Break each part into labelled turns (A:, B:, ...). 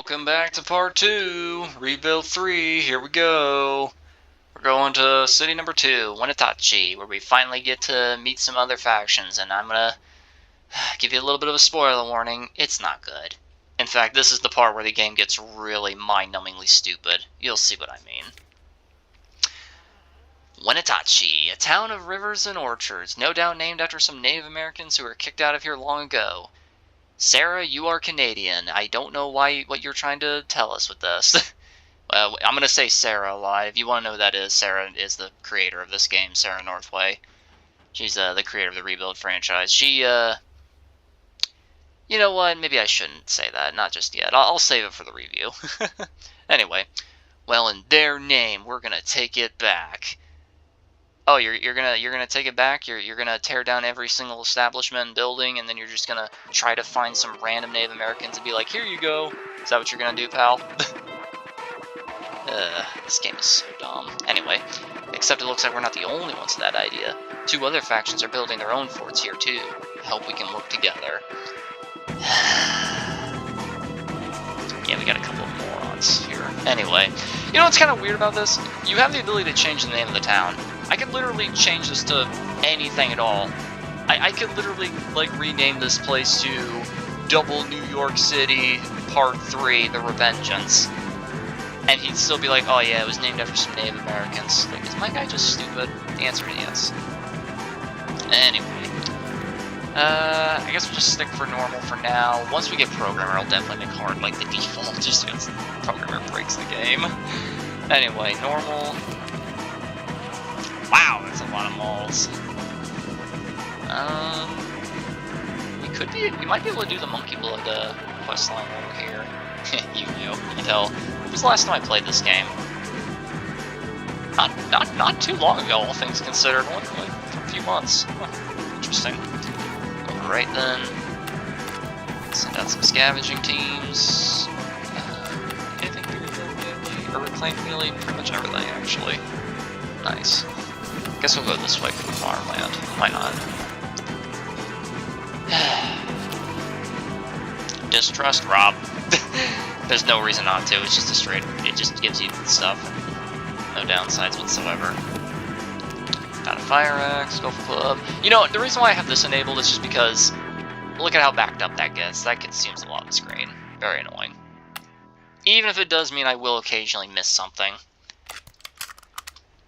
A: Welcome back to part 2, Rebuild 3, here we go. We're going to city number 2, Wenatchee, where we finally get to meet some other factions, and I'm gonna give you a little bit of a spoiler warning, it's not good. In fact, this is the part where the game gets really mind-numbingly stupid. You'll see what I mean. Wenatchee, a town of rivers and orchards, no doubt named after some Native Americans who were kicked out of here long ago. Sarah, you are Canadian. I don't know what you're trying to tell us with this. I'm going to say Sarah a lot. If you want to know who that is, Sarah is the creator of this game, Sarah Northway. She's the creator of the Rebuild franchise. She, you know what? Maybe I shouldn't say that. Not just yet. I'll save it for the review. Anyway, well, in their name, we're going to take it back. Oh, you're gonna take it back. You're gonna tear down every single establishment and building, and then you're just gonna try to find some random Native Americans and be like, "Here you go." Is that what you're gonna do, pal? This game is so dumb. Anyway, except it looks like we're not the only ones with that idea. 2 other factions are building their own forts here too. I hope we can work together. Yeah, we got a couple of morons here. Anyway, you know what's kind of weird about this? You have the ability to change the name of the town. I could literally change this to anything at all. I could literally, like, rename this place to Double New York City Part 3, The Revengeance. And he'd still be like, oh yeah, it was named after some Native Americans. Like, is my guy just stupid? The answer is yes. Anyway. I guess we'll just stick for normal for now. Once we get Programmer, I'll definitely make hard, like, the default, just because Programmer breaks the game. Anyway, normal. Wow, that's a lot of malls. We might be able to do the Monkey Blood quest line over here. You can tell. When was the last time I played this game? Not too long ago, all things considered. Only like a few months. Huh, interesting. Over right then. Send out some scavenging teams. Anything bigger than melee or reclaimed melee? Pretty much everything, actually. Nice. Guess we'll go this way for the farmland. Why not? Distrust Rob. There's no reason not to. It's just a straight. It just gives you stuff. No downsides whatsoever. Got a fire axe. Golf club. You know, the reason why I have this enabled is just because look at how backed up that gets. That consumes a lot of the screen. Very annoying. Even if it does mean I will occasionally miss something.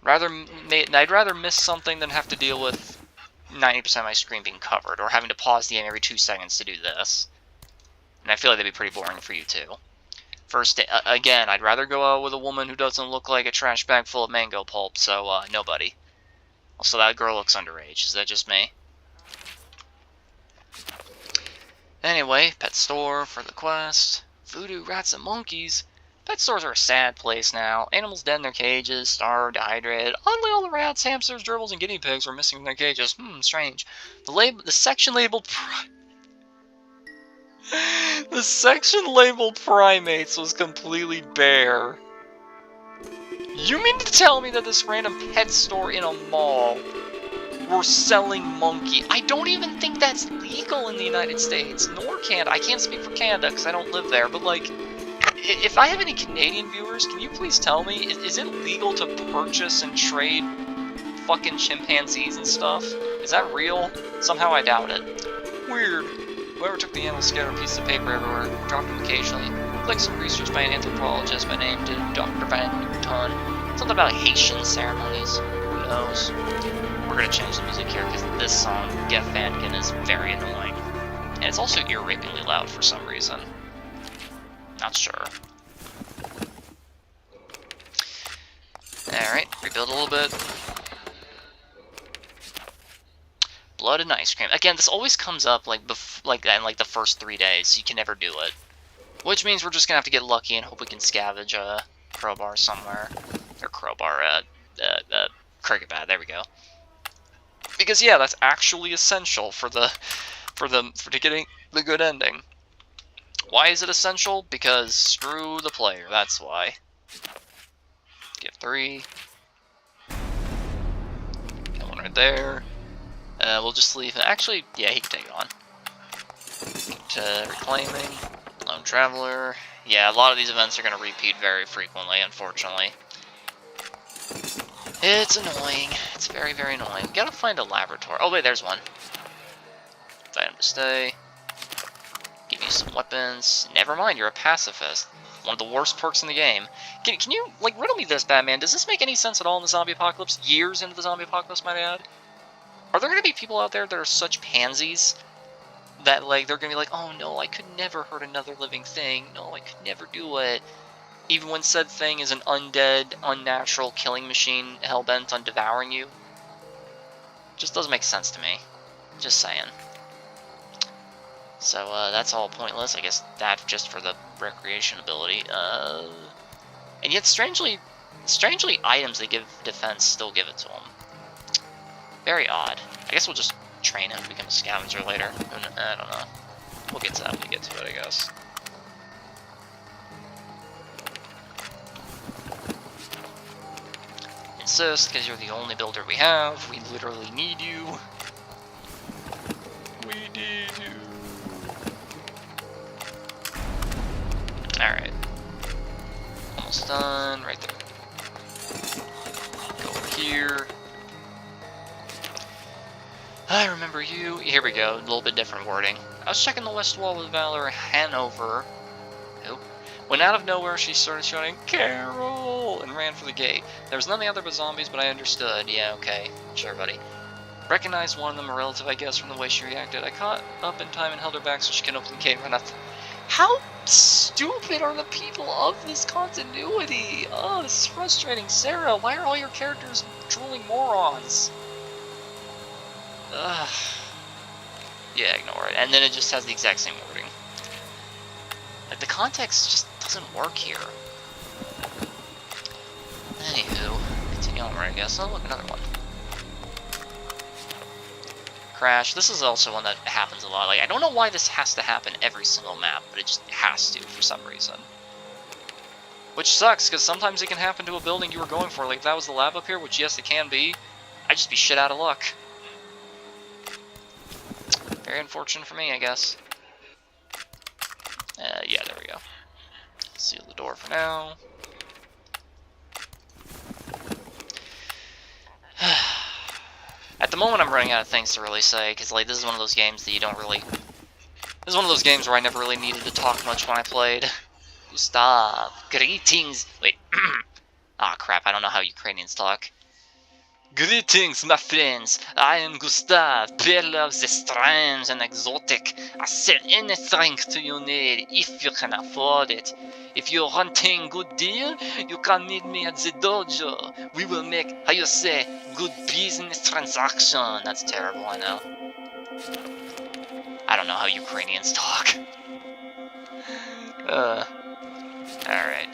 A: I'd rather miss something than have to deal with 90% of my screen being covered, or having to pause the game every 2 seconds to do this. And I feel like that'd be pretty boring for you too. First, again, I'd rather go out with a woman who doesn't look like a trash bag full of mango pulp, so, nobody. Also, that girl looks underage. Is that just me? Anyway, pet store for the quest. Voodoo rats and monkeys. Pet stores are a sad place now. Animals dead in their cages, starved, dehydrated. Oddly, all the rats, hamsters, gerbils, and guinea pigs were missing from their cages. Strange. The section labeled the section labeled primates was completely bare. You mean to tell me that this random pet store in a mall were selling monkey? I don't even think that's legal in the United States, nor Canada. I can't speak for Canada because I don't live there, but like, if I have any Canadian viewers, can you please tell me, is it legal to purchase and trade fucking chimpanzees and stuff? Is that real? Somehow I doubt it. Weird. Whoever took the animals scattered pieces of paper everywhere, dropped them occasionally. Like some research by an anthropologist by name Dr. Van Newton. Something about Haitian ceremonies. Who knows? We're gonna change the music here because this song, Get Vankin, is very annoying. And it's also ear-rapingly loud for some reason. Not sure. Alright, rebuild a little bit. Blood and ice cream. Again, this always comes up in the first 3 days, so you can never do it. Which means we're just gonna have to get lucky and hope we can scavenge a crowbar somewhere. Or crowbar, cricket bat, there we go. Because yeah, that's actually essential for getting the good ending. Why is it essential? Because screw the player, that's why. Give 3. Got one right there. We'll just leave it. Actually, yeah, he can take it on. To reclaiming. Lone Traveler. Yeah, a lot of these events are going to repeat very frequently, unfortunately. It's annoying. It's very, very annoying. We gotta find a laboratory. Oh, wait, there's one. Invite him to stay. Give you some weapons. Never mind, you're a pacifist. One of the worst perks in the game. Can you, like, riddle me this, Batman? Does this make any sense at all in the zombie apocalypse? Years into the zombie apocalypse, might I add? Are there gonna be people out there that are such pansies that, like, they're gonna be like, oh no, I could never hurt another living thing. No, I could never do it. Even when said thing is an undead, unnatural killing machine hell-bent on devouring you. Just doesn't make sense to me. Just saying. So, that's all pointless. I guess that just for the recreation ability. And yet, strangely, items they give defense still give it to them. Very odd. I guess we'll just train him to become a scavenger later. I don't know. We'll get to that when we get to it, I guess. Insist, because you're the only builder we have. We literally need you. We need you. Alright. Almost done. Right there. Go over here. I remember you. Here we go. A little bit different wording. I was checking the west wall with Valor Hanover. Nope. When out of nowhere she started shouting, "Carol!" and ran for the gate. There was nothing other but zombies, but I understood. Yeah, okay. Sure, buddy. Recognized one of them, a relative, I guess, from the way she reacted. I caught up in time and held her back so she can open the gate and run up. How stupid are the people of this continuity? Oh, this is frustrating. Sarah, why are all your characters drooling morons? Ugh. Yeah, ignore it. And then it just has the exact same wording. Like, the context just doesn't work here. Anywho, continue on, I guess. Oh, look, another one. Crash. This is also one that happens a lot. Like, I don't know why this has to happen every single map, but it just has to for some reason. Which sucks, because sometimes it can happen to a building you were going for. Like, if that was the lab up here, which, yes, it can be, I'd just be shit out of luck. Very unfortunate for me, I guess. Yeah, there we go. Seal the door for now. At the moment, I'm running out of things to really say, because, like, this is one of those games that you don't really... This is one of those games where I never really needed to talk much when I played. Gustav, greetings! Wait. Ah, crap, I don't know how Ukrainians talk. Greetings, my friends. I am Gustav, peddler of the strange and exotic. I sell anything to you need, if you can afford it. If you're hunting good deal, you can meet me at the dojo. We will make, how you say, good business transaction. That's terrible, I know. I don't know how Ukrainians talk. Alright.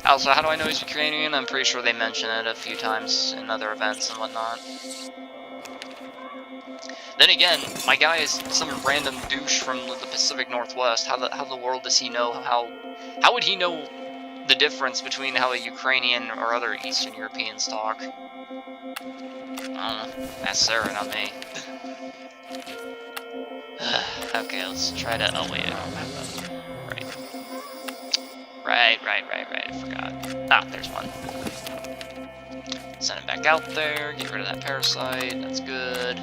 A: Also, how do I know he's Ukrainian? I'm pretty sure they mention it a few times in other events and whatnot. Then again, my guy is some random douche from the Pacific Northwest. How the world does he know how would he know the difference between how a Ukrainian or other Eastern Europeans talk? I don't know. That's Sarah, not me. Okay, let's try to... Oh, wait, I don't have that. Right, I forgot. Ah, there's one. Send him back out there, get rid of that parasite, that's good.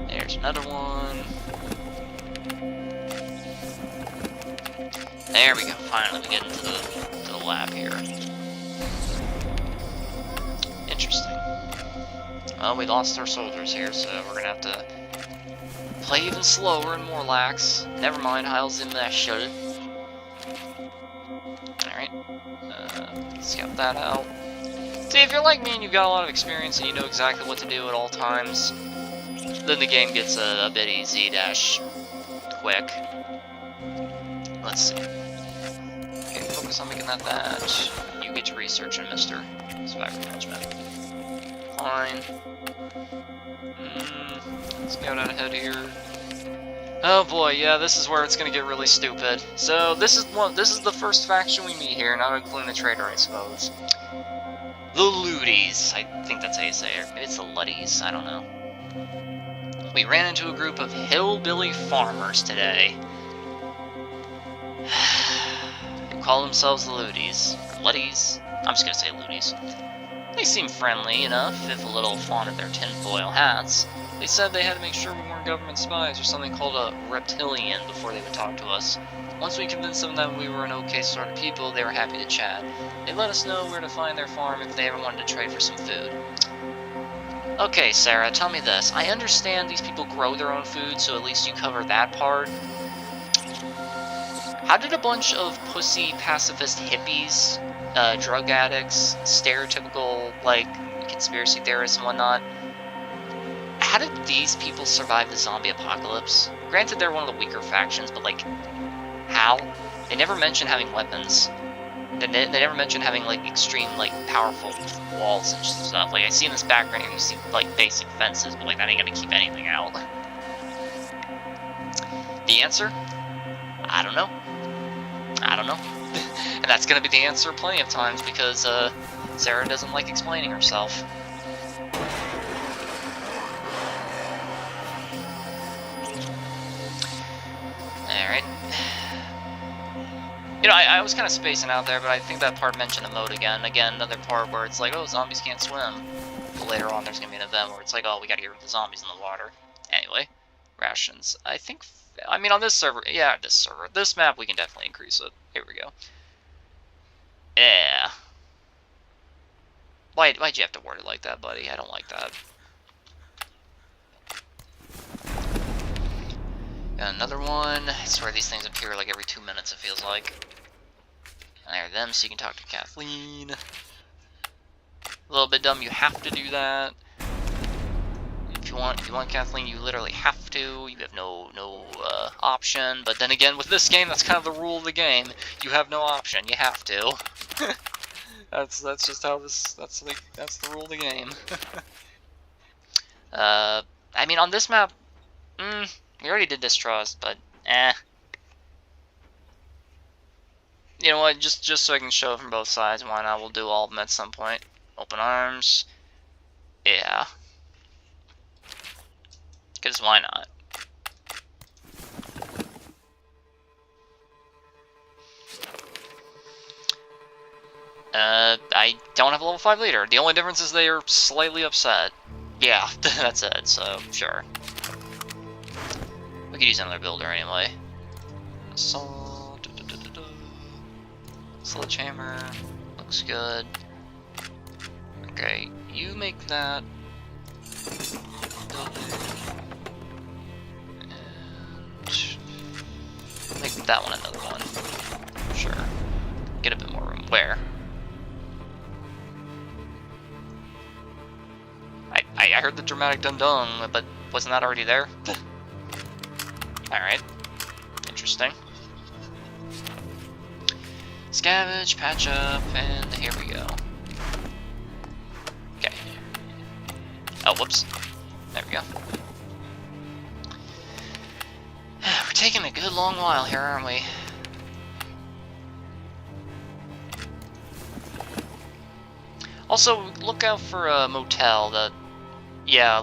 A: There's another one. There we go, finally we get into the lab here. Interesting. Well, we lost our soldiers here, so we're gonna have to play even slower and more lax. Never mind, Heil's in that shut it. Alright, scout that out. See, if you're like me and you've got a lot of experience and you know exactly what to do at all times, then the game gets a bit easy-quick. Let's see. Okay, focus on making that thatch. You get to research and Mr. Survivor Management. Fine. Scout out ahead here. Oh boy, yeah, this is where it's gonna get really stupid. So this is the first faction we meet here, not including the trader, I suppose. The Looties. I think that's how you say it. Maybe it's the Luddies, I don't know. We ran into a group of hillbilly farmers today. call themselves the Looties. Luddies? I'm just gonna say Looties. They seem friendly enough, if a little fond of their tinfoil hats. They said they had to make sure we weren't government spies or something called a reptilian before they would talk to us. Once we convinced them that we were an okay sort of people, they were happy to chat. They let us know where to find their farm if they ever wanted to trade for some food. Okay, Sarah, tell me this. I understand these people grow their own food, so at least you cover that part. How did a bunch of pussy pacifist hippies, drug addicts, stereotypical, like, conspiracy theorists and whatnot, how did these people survive the zombie apocalypse? Granted, they're one of the weaker factions, but, like, how? They never mention having weapons. They never mention having, like, extreme, like, powerful walls and stuff. Like, I see in this background here, you see, like, basic fences, but, like, that ain't gonna keep anything out. The answer? I don't know. I don't know. And that's gonna be the answer plenty of times, because, Sarah doesn't like explaining herself. Alright. You know, I was kind of spacing out there, but I think that part mentioned the mode again. Again, another part where it's like, oh, zombies can't swim. But later on, there's going to be an event where it's like, oh, we got to get rid of the zombies in the water. Anyway, rations. I think, I mean, on this server, yeah, this map, we can definitely increase it. Here we go. Yeah. Why'd you have to word it like that, buddy? I don't like that. Got another one. I swear these things appear like every 2 minutes, it feels like. And there are them, so you can talk to Kathleen. A little bit dumb, you have to do that. If you want Kathleen, you literally have to. You have no option. But then again, with this game, that's kind of the rule of the game. You have no option. You have to. that's just how this. That's the rule of the game. I mean, on this map, we already did Distrust, but you know what? Just so I can show it from both sides, why not? We'll do all of them at some point. Open arms. Yeah. Because why not? I don't have a level 5 leader. The only difference is they are slightly upset. Yeah, that's it, so sure. We could use another builder anyway. Saw, sledgehammer, looks good. Okay, you make that. And make that one another one. Sure. Get a bit more room. Where? I heard the dramatic dun-dun, but wasn't that already there? Alright. Interesting. Scavenge, patch up, and here we go. Okay. Oh, whoops. There we go. We're taking a good long while here, aren't we? Also, look out for a motel.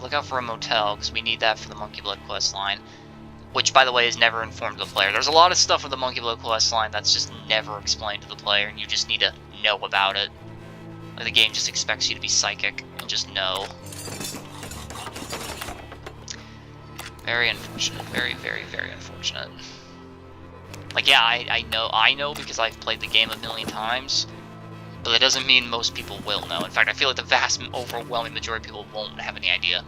A: Look out for a motel, because we need that for the Monkey Blood quest line. Which, by the way, is never informed to the player. There's a lot of stuff with the Monkey Blood quest line that's just never explained to the player, and you just need to know about it. Like, the game just expects you to be psychic and just know. Very unfortunate. Very, very, very unfortunate. Like, yeah, I know because I've played the game a million times, but that doesn't mean most people will know. In fact, I feel like the vast, overwhelming majority of people won't have any idea.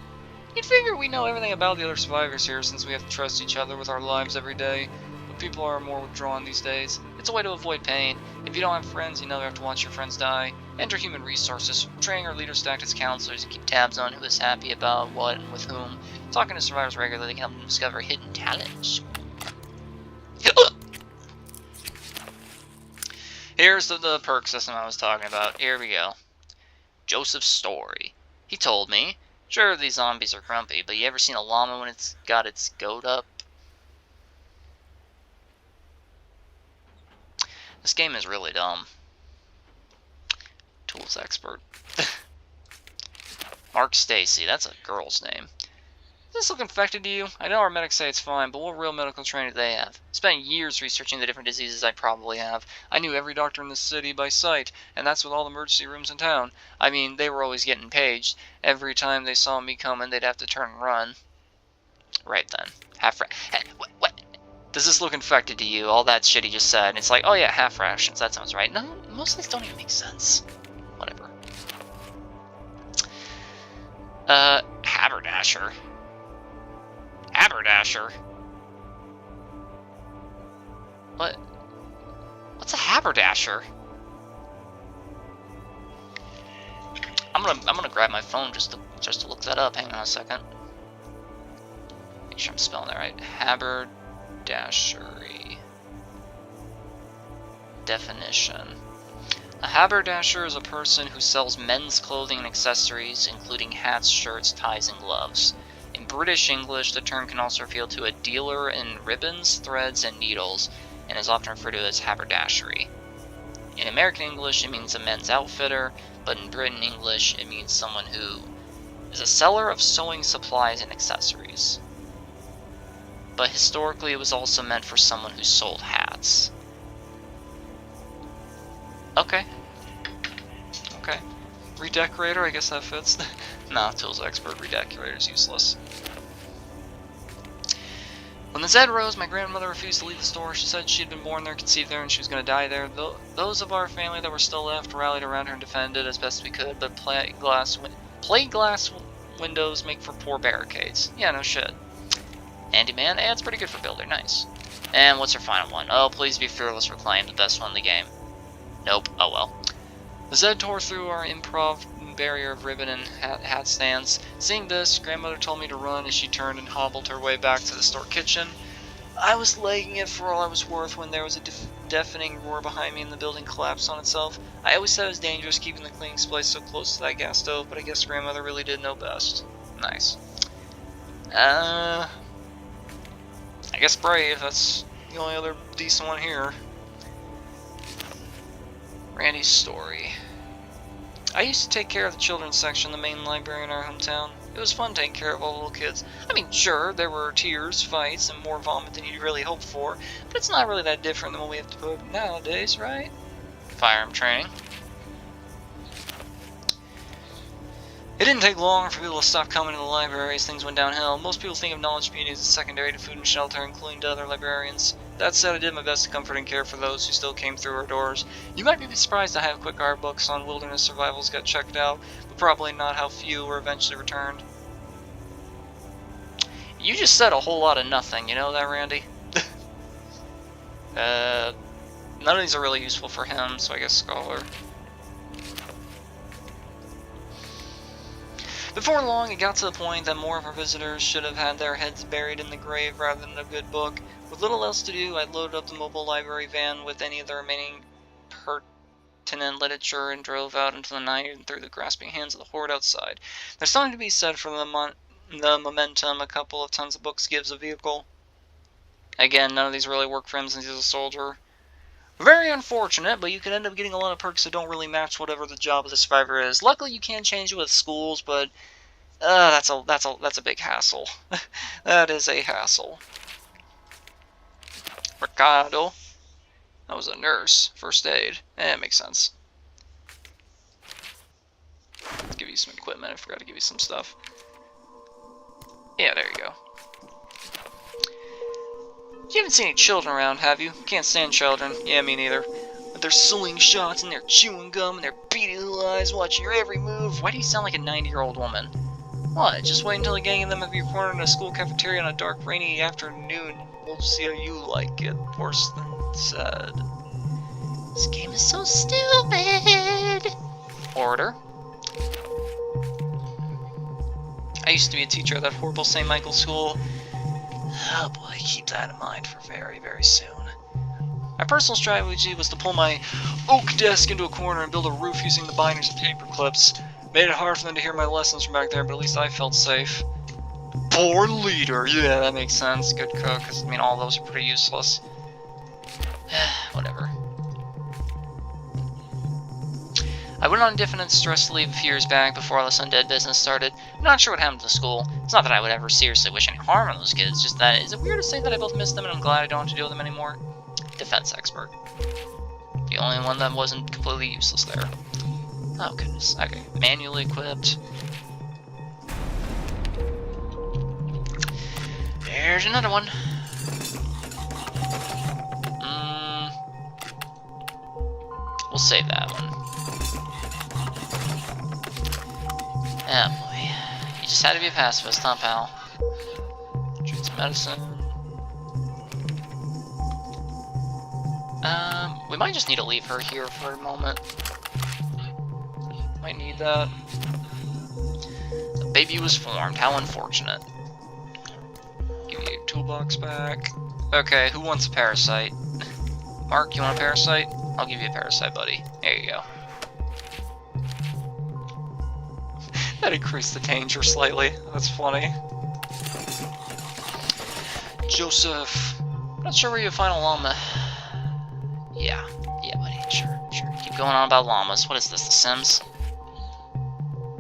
A: You'd figure we know everything about the other survivors here since we have to trust each other with our lives every day, but people are more withdrawn these days. It's a way to avoid pain. If you don't have friends, you never have to watch your friends die. Enter human resources, training our leaders to act as counselors and keep tabs on who is happy about what and with whom. Talking to survivors regularly can help them discover hidden talents. Here's the perk system I was talking about. Here we go. Joseph's story. He told me, sure, these zombies are grumpy, but you ever seen a llama when it's got its goat up? This game is really dumb. Tools expert. Mark Stacy, that's a girl's name. Does this look infected to you? I know our medics say it's fine, but what real medical training do they have? Spent years researching the different diseases I probably have. I knew every doctor in the city by sight, and that's with all the emergency rooms in town. I mean, they were always getting paged. Every time they saw me coming, they'd have to turn and run. Right then. Hey, what? Does this look infected to you? All that shit he just said. It's like, oh yeah, half rations. That sounds right. No, most of these don't even make sense. Whatever. Haberdasher. Haberdasher? What? What's a haberdasher? I'm gonna grab my phone just to look that up. Hang on a second. Make sure I'm spelling that right. Haberdashery. Definition. A haberdasher is a person who sells men's clothing and accessories, including hats, shirts, ties, and gloves. In British English, the term can also refer to a dealer in ribbons, threads, and needles, and is often referred to as haberdashery. In American English, it means a men's outfitter, but in Britain English, it means someone who is a seller of sewing supplies and accessories. But historically, it was also meant for someone who sold hats. Okay. Redecorator, I guess that fits. Nah, tools expert, redecorator's useless. When the Zed rose, my grandmother refused to leave the store. She said she had been born there, conceived there, and she was going to die there. Those of our family that were still left rallied around her and defended as best we could, but plate glass windows make for poor barricades. Yeah, no shit. Handyman, it's pretty good for builder, nice. And what's her final one? Oh, please be fearless, reclaim the best one in the game. Nope, oh well. The Zed tore through our improv barrier of ribbon and hat stands. Seeing this, grandmother told me to run as she turned and hobbled her way back to the store kitchen. I was legging it for all I was worth when there was a deafening roar behind me and the building collapsed on itself. I always said it was dangerous keeping the cleaning supplies so close to that gas stove, but I guess grandmother really did know best. Nice. I guess brave, that's the only other decent one here. Randy's story. I used to take care of the children's section in the main library in our hometown. It was fun taking care of all the little kids. I mean, sure, there were tears, fights, and more vomit than you'd really hope for, but it's not really that different than what we have to put up nowadays, right? Firearm training. It didn't take long for people to stop coming to the library as things went downhill. Most people think of knowledge communities as secondary to food and shelter, including to other librarians. That said, I did my best to comfort and care for those who still came through our doors. You might be surprised to have quick art books on wilderness survivals got checked out, but probably not how few were eventually returned. You just said a whole lot of nothing, you know that, Randy? None of these are really useful for him, so I guess Scholar. Before long, it got to the point that more of our visitors should have had their heads buried in the grave rather than a good book. With little else to do, I loaded up the mobile library van with any of the remaining pertinent literature and drove out into the night and through the grasping hands of the horde outside. There's something to be said for the momentum a couple of tons of books gives a vehicle. Again, none of these really work for him since he's a soldier. Very unfortunate, but you can end up getting a lot of perks that don't really match whatever the job of the survivor is. Luckily, you can change it with schools, but that's a big hassle. That is a hassle. Ricardo. That was a nurse. First aid. It makes sense. Give you some equipment. I forgot to give you some stuff. Yeah, there you go. You haven't seen any children around, have you? Can't stand children. Yeah, me neither. With their slingshots and their chewing gum and their beady little eyes watching your every move. Why do you sound like a 90-year-old woman? What? Just wait until the gang of them have you cornered in a school cafeteria on a dark, rainy afternoon. We'll see how you like it. Worse than said. This game is so stupid. Order. I used to be a teacher at that horrible St. Michael's school. Oh boy, keep that in mind for very, very soon. My personal strategy was to pull my oak desk into a corner and build a roof using the bindings and paper clips. Made it hard for them to hear my lessons from back there, but at least I felt safe. Born leader, yeah, that makes sense. Good cook, because I mean all those are pretty useless. Whatever. I went on indefinite stress leave a few years back before all this undead business started. I'm not sure what happened to the school.
B: It's not that I would ever seriously wish any harm on those kids, just that, is it weird to say that I both miss them and I'm glad I don't have to deal with them anymore? Defense expert. The only one that wasn't completely useless there. Oh goodness, okay. Manually equipped. There's another one. We'll save that one. Oh boy. You just had to be a pacifist, huh, pal? Drink some medicine. We might just need to leave her here for a moment. Might need that. The baby was formed. How unfortunate. Give you your toolbox back. Okay, who wants a parasite? Mark, you want a parasite? I'll give you a parasite, buddy. There you go. That increased the danger slightly. That's funny. Joseph. Not sure where you find a llama. Yeah, buddy. Sure. Keep going on about llamas. What is this, The Sims?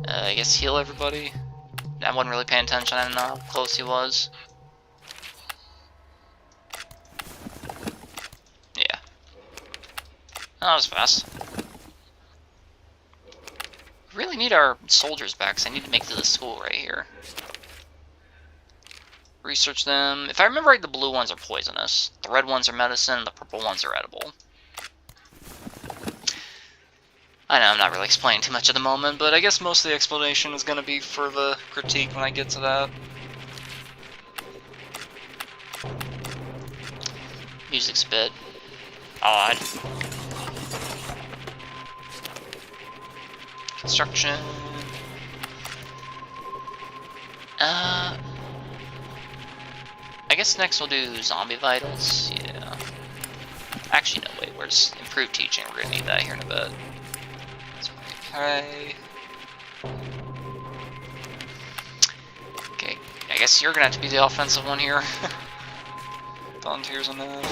B: I guess heal everybody. I wasn't really paying attention. I didn't know how close he was. Yeah. Oh, that was fast. We really need our soldiers back, because I need to make it to the school right here. Research them. If I remember right, the blue ones are poisonous. The red ones are medicine, and the purple ones are edible. I know I'm not really explaining too much at the moment, but I guess most of the explanation is going to be for the critique when I get to that. Music's a bit odd. Construction. I guess next we'll do zombie vitals. Yeah. Actually, no, wait. Where's improved teaching? We're gonna need that here in a bit. Okay. Okay. I guess you're gonna have to be the offensive one here. Volunteers on that.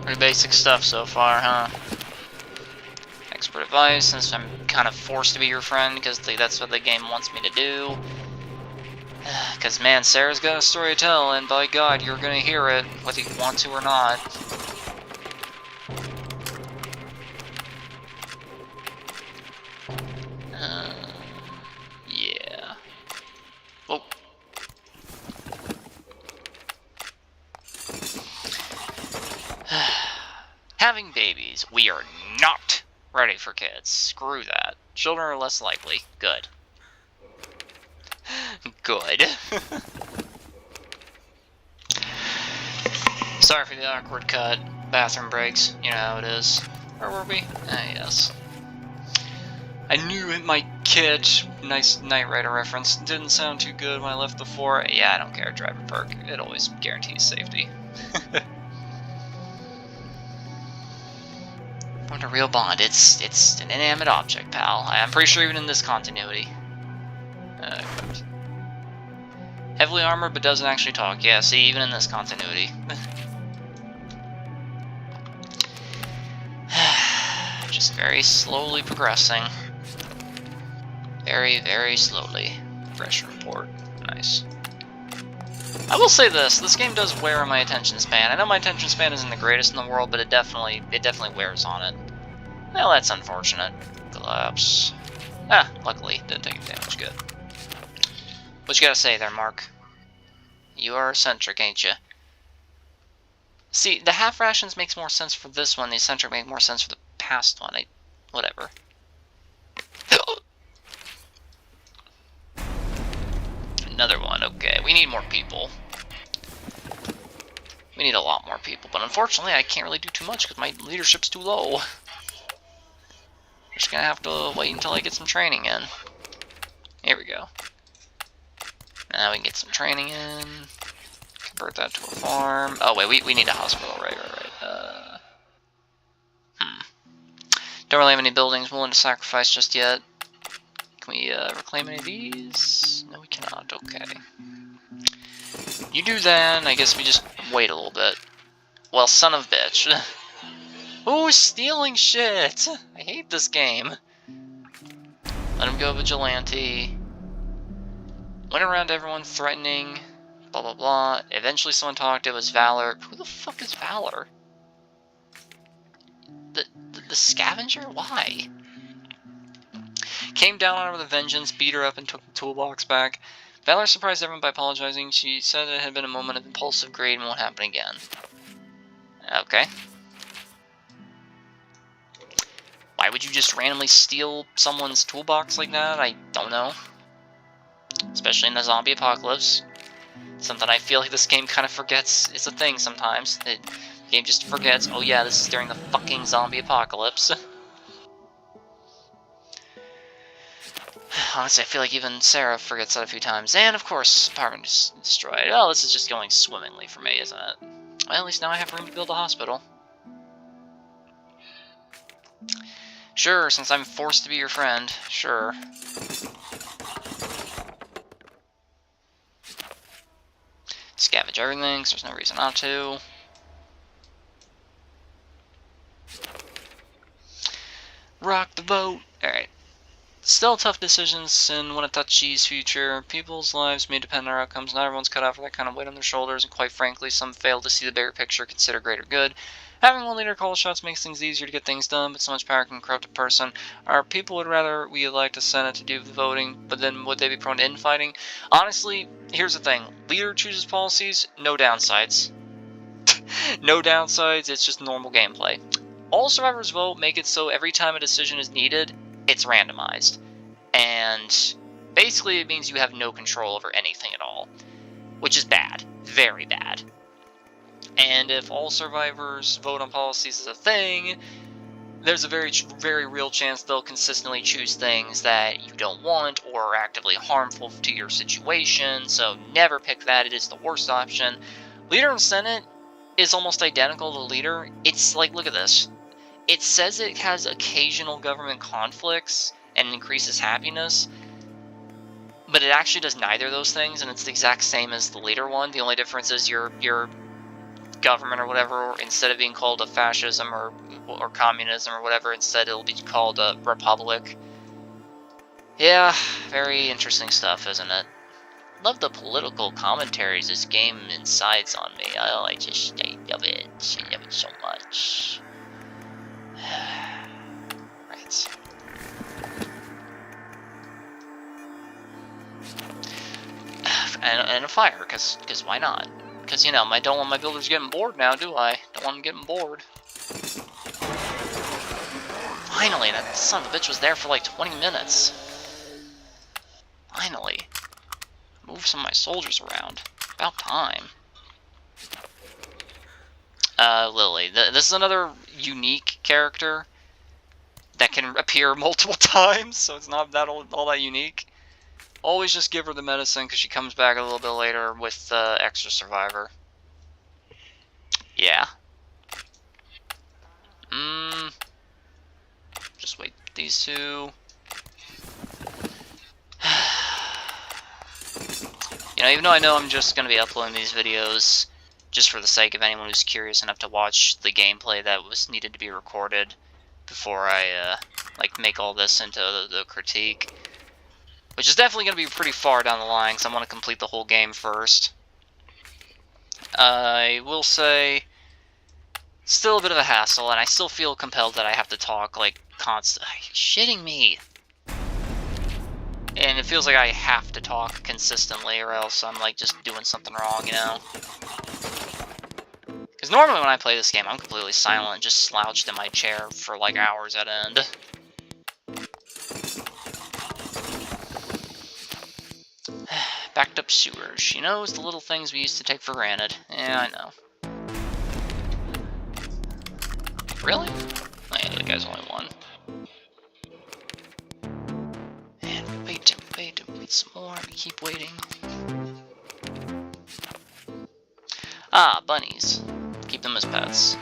B: Pretty basic stuff so far, huh? Expert advice, since I'm kind of forced to be your friend, because that's what the game wants me to do. Because, man, Sarah's got a story to tell, and by God, you're gonna hear it, whether you want to or not. Yeah. Oh. Having babies. We are not ready for kids. Screw that. Children are less likely. Good. Good. Sorry for the awkward cut. Bathroom breaks. You know how it is. Where were we? Ah, yes. I knew it might catch. Nice Knight Rider reference. Didn't sound too good when I left the floor. Yeah, I don't care. Driver perk. It always guarantees safety. Formed a real bond. It's an inanimate object, pal. I'm pretty sure even in this continuity. Heavily armored, but doesn't actually talk. Yeah, see, even in this continuity. Just very slowly progressing. Very, very slowly. Progression report. Nice. I will say this game does wear on my attention span. I know my attention span isn't the greatest in the world, but it definitely wears on it. Well, that's unfortunate. Collapse. Ah, luckily, didn't take any damage. Good. What you gotta say there, Mark? You are eccentric, ain't you? See, the half rations makes more sense for this one. The eccentric make more sense for the past one. Whatever. Another one. Okay, we need more people. We need a lot more people, but unfortunately, I can't really do too much because my leadership's too low. Just gonna have to wait until I get some training in. Here we go. Now we can get some training in. Convert that to a farm. Oh wait, we need a hospital, right. Don't really have any buildings willing to sacrifice just yet. Can we reclaim any of these? No, we cannot. Okay. You do that, and I guess we just wait a little bit. Well, son of a bitch. Who's stealing shit? I hate this game. Let him go vigilante. Went around everyone threatening, blah blah blah. Eventually someone talked, it was Valor. Who the fuck is Valor? The scavenger? Why? Came down on her with a vengeance, beat her up and took the toolbox back. Valor surprised everyone by apologizing. She said it had been a moment of impulsive greed and won't happen again. Okay. Why would you just randomly steal someone's toolbox like that? I don't know. Especially in the zombie apocalypse. Something I feel like this game kind of forgets is a thing sometimes. The game just forgets, oh yeah, this is during the fucking zombie apocalypse. Honestly, I feel like even Sarah forgets that a few times. And, of course, apartment is destroyed. Well, this is just going swimmingly for me, isn't it? Well, at least now I have room to build a hospital. Sure, since I'm forced to be your friend. Sure. Scavenge everything, because there's no reason not to. Rock the boat. Alright. Still tough decisions in Wenatchee's future. People's lives may depend on our outcomes. Not everyone's cut out for that kind of weight on their shoulders, and quite frankly, some fail to see the bigger picture, consider greater good. Having one leader call shots makes things easier to get things done, but so much power can corrupt a person. Our people would rather we elect a Senate to do the voting, but then would they be prone to infighting? Honestly, here's the thing. Leader chooses policies, no downsides. No downsides, it's just normal gameplay. All survivors vote make it so every time a decision is needed, it's randomized. And basically it means you have no control over anything at all. Which is bad. Very bad. And if all survivors vote on policies as a thing, there's a very real chance they'll consistently choose things that you don't want or are actively harmful to your situation, so never pick that, it is the worst option. Leader and Senate is almost identical to Leader. It's like, look at this. It says it has occasional government conflicts and increases happiness, but it actually does neither of those things, and it's the exact same as the Leader one. The only difference is your government or whatever, instead of being called a fascism or communism or whatever, instead it'll be called a republic. Yeah, very interesting stuff, isn't it? Love the political commentaries this game incites on me. I love it. I love it so much. Right. And a fire, because why not? Because, you know, I don't want my builders getting bored now, do I? Don't want them getting bored. Finally, that son of a bitch was there for like 20 minutes. Finally. Move some of my soldiers around. About time. Lily. This is another unique character that can appear multiple times, so it's not that all that unique. Always just give her the medicine, because she comes back a little bit later with extra survivor. Yeah. Just wait these two. You know, even though I know I'm just going to be uploading these videos just for the sake of anyone who's curious enough to watch the gameplay that was needed to be recorded before I, like, make all this into the critique. Which is definitely going to be pretty far down the line, because I want to complete the whole game first. I will say, still a bit of a hassle, and I still feel compelled that I have to talk, like, constantly. Shitting me! And it feels like I have to talk consistently, or else I'm, like, just doing something wrong, you know? Because normally when I play this game, I'm completely silent, just slouched in my chair for, like, hours at end. Backed up sewers. She knows the little things we used to take for granted. Yeah, I know. Really? Oh yeah, the guy's only one. And wait some more. We keep waiting. Ah, bunnies. Keep them as pets.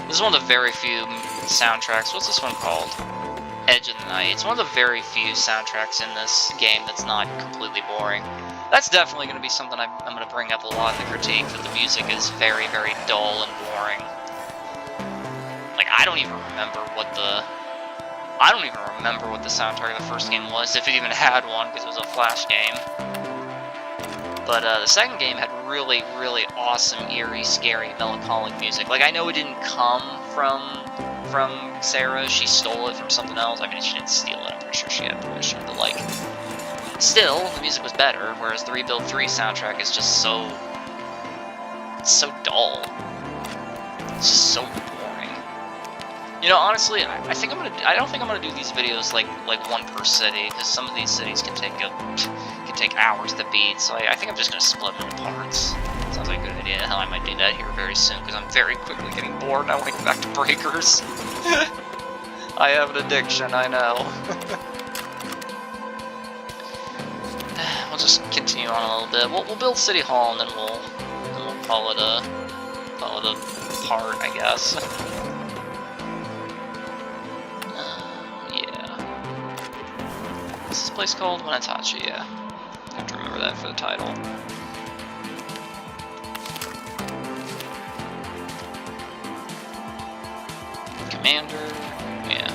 B: This is one of the very few soundtracks. What's this one called? Edge of the Night. It's one of the very few soundtracks in this game that's not completely boring. That's definitely going to be something I'm going to bring up a lot in the critique, that the music is very, very dull and boring. Like, I don't even remember what the soundtrack of the first game was, if it even had one, because it was a Flash game. But the second game had really, really awesome, eerie, scary, melancholic music. Like, I know it didn't come from Sarah, she stole it from something else. I mean, she didn't steal it, I'm pretty sure she had permission, but like, still, the music was better, whereas the Rebuild 3 soundtrack is just so dull. It's just so boring. You know, honestly, I don't think I'm gonna do these videos like one per city, because some of these cities can take hours to beat, so I think I'm just gonna split them into parts. Sounds like a good idea. Hell, I might do that here very soon, because I'm very quickly getting bored and I want to get back to Breakers. I have an addiction, I know. We'll just continue on a little bit. We'll build City Hall and then we'll call it a part, I guess. Yeah. What's this place called? Wenatchee, yeah. I have to remember that for the title. Commander, yeah.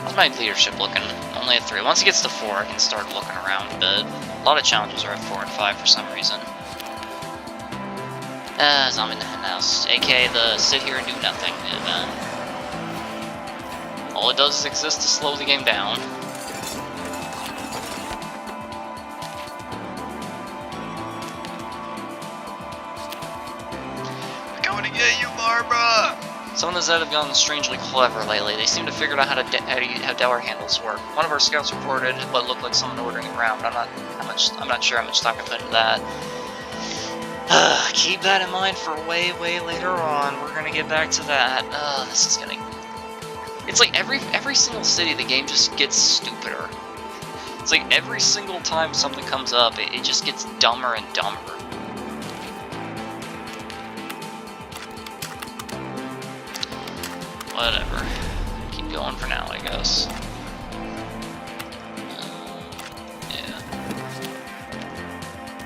B: How's my leadership looking? Only at 3. Once it gets to 4, I can start looking around a bit. A lot of challenges are at 4 and 5 for some reason. Zombie in the henhouse, aka the sit here and do nothing event. All it does is exist to slow the game down. Coming to get you, Barbara! Some of the Zed have gotten strangely clever lately. They seem to figure out how door handles work. One of our scouts reported what looked like someone ordering around, but I'm not sure how much time I put into that. Keep that in mind for way later on. We're gonna get back to that. This is gonna... It's like every single city, the game just gets stupider. It's like every single time something comes up, it just gets dumber and dumber. Whatever. Keep going for now, I guess. Yeah.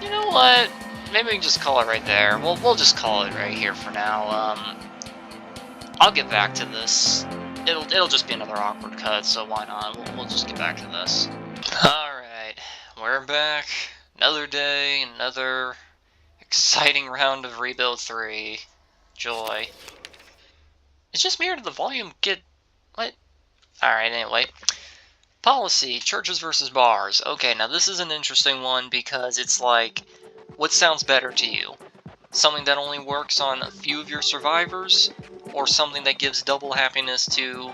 B: You know what? Maybe we can just call it right there. We'll just call it right here for now. I'll get back to this. It'll just be another awkward cut, so why not? We'll just get back to this. Alright, we're back. Another day, another exciting round of Rebuild 3. Joy. It's just me, or did the volume get... What? Alright, anyway. Policy, churches versus bars. Okay, now this is an interesting one because it's like, what sounds better to you? Something that only works on a few of your survivors, or something that gives double happiness to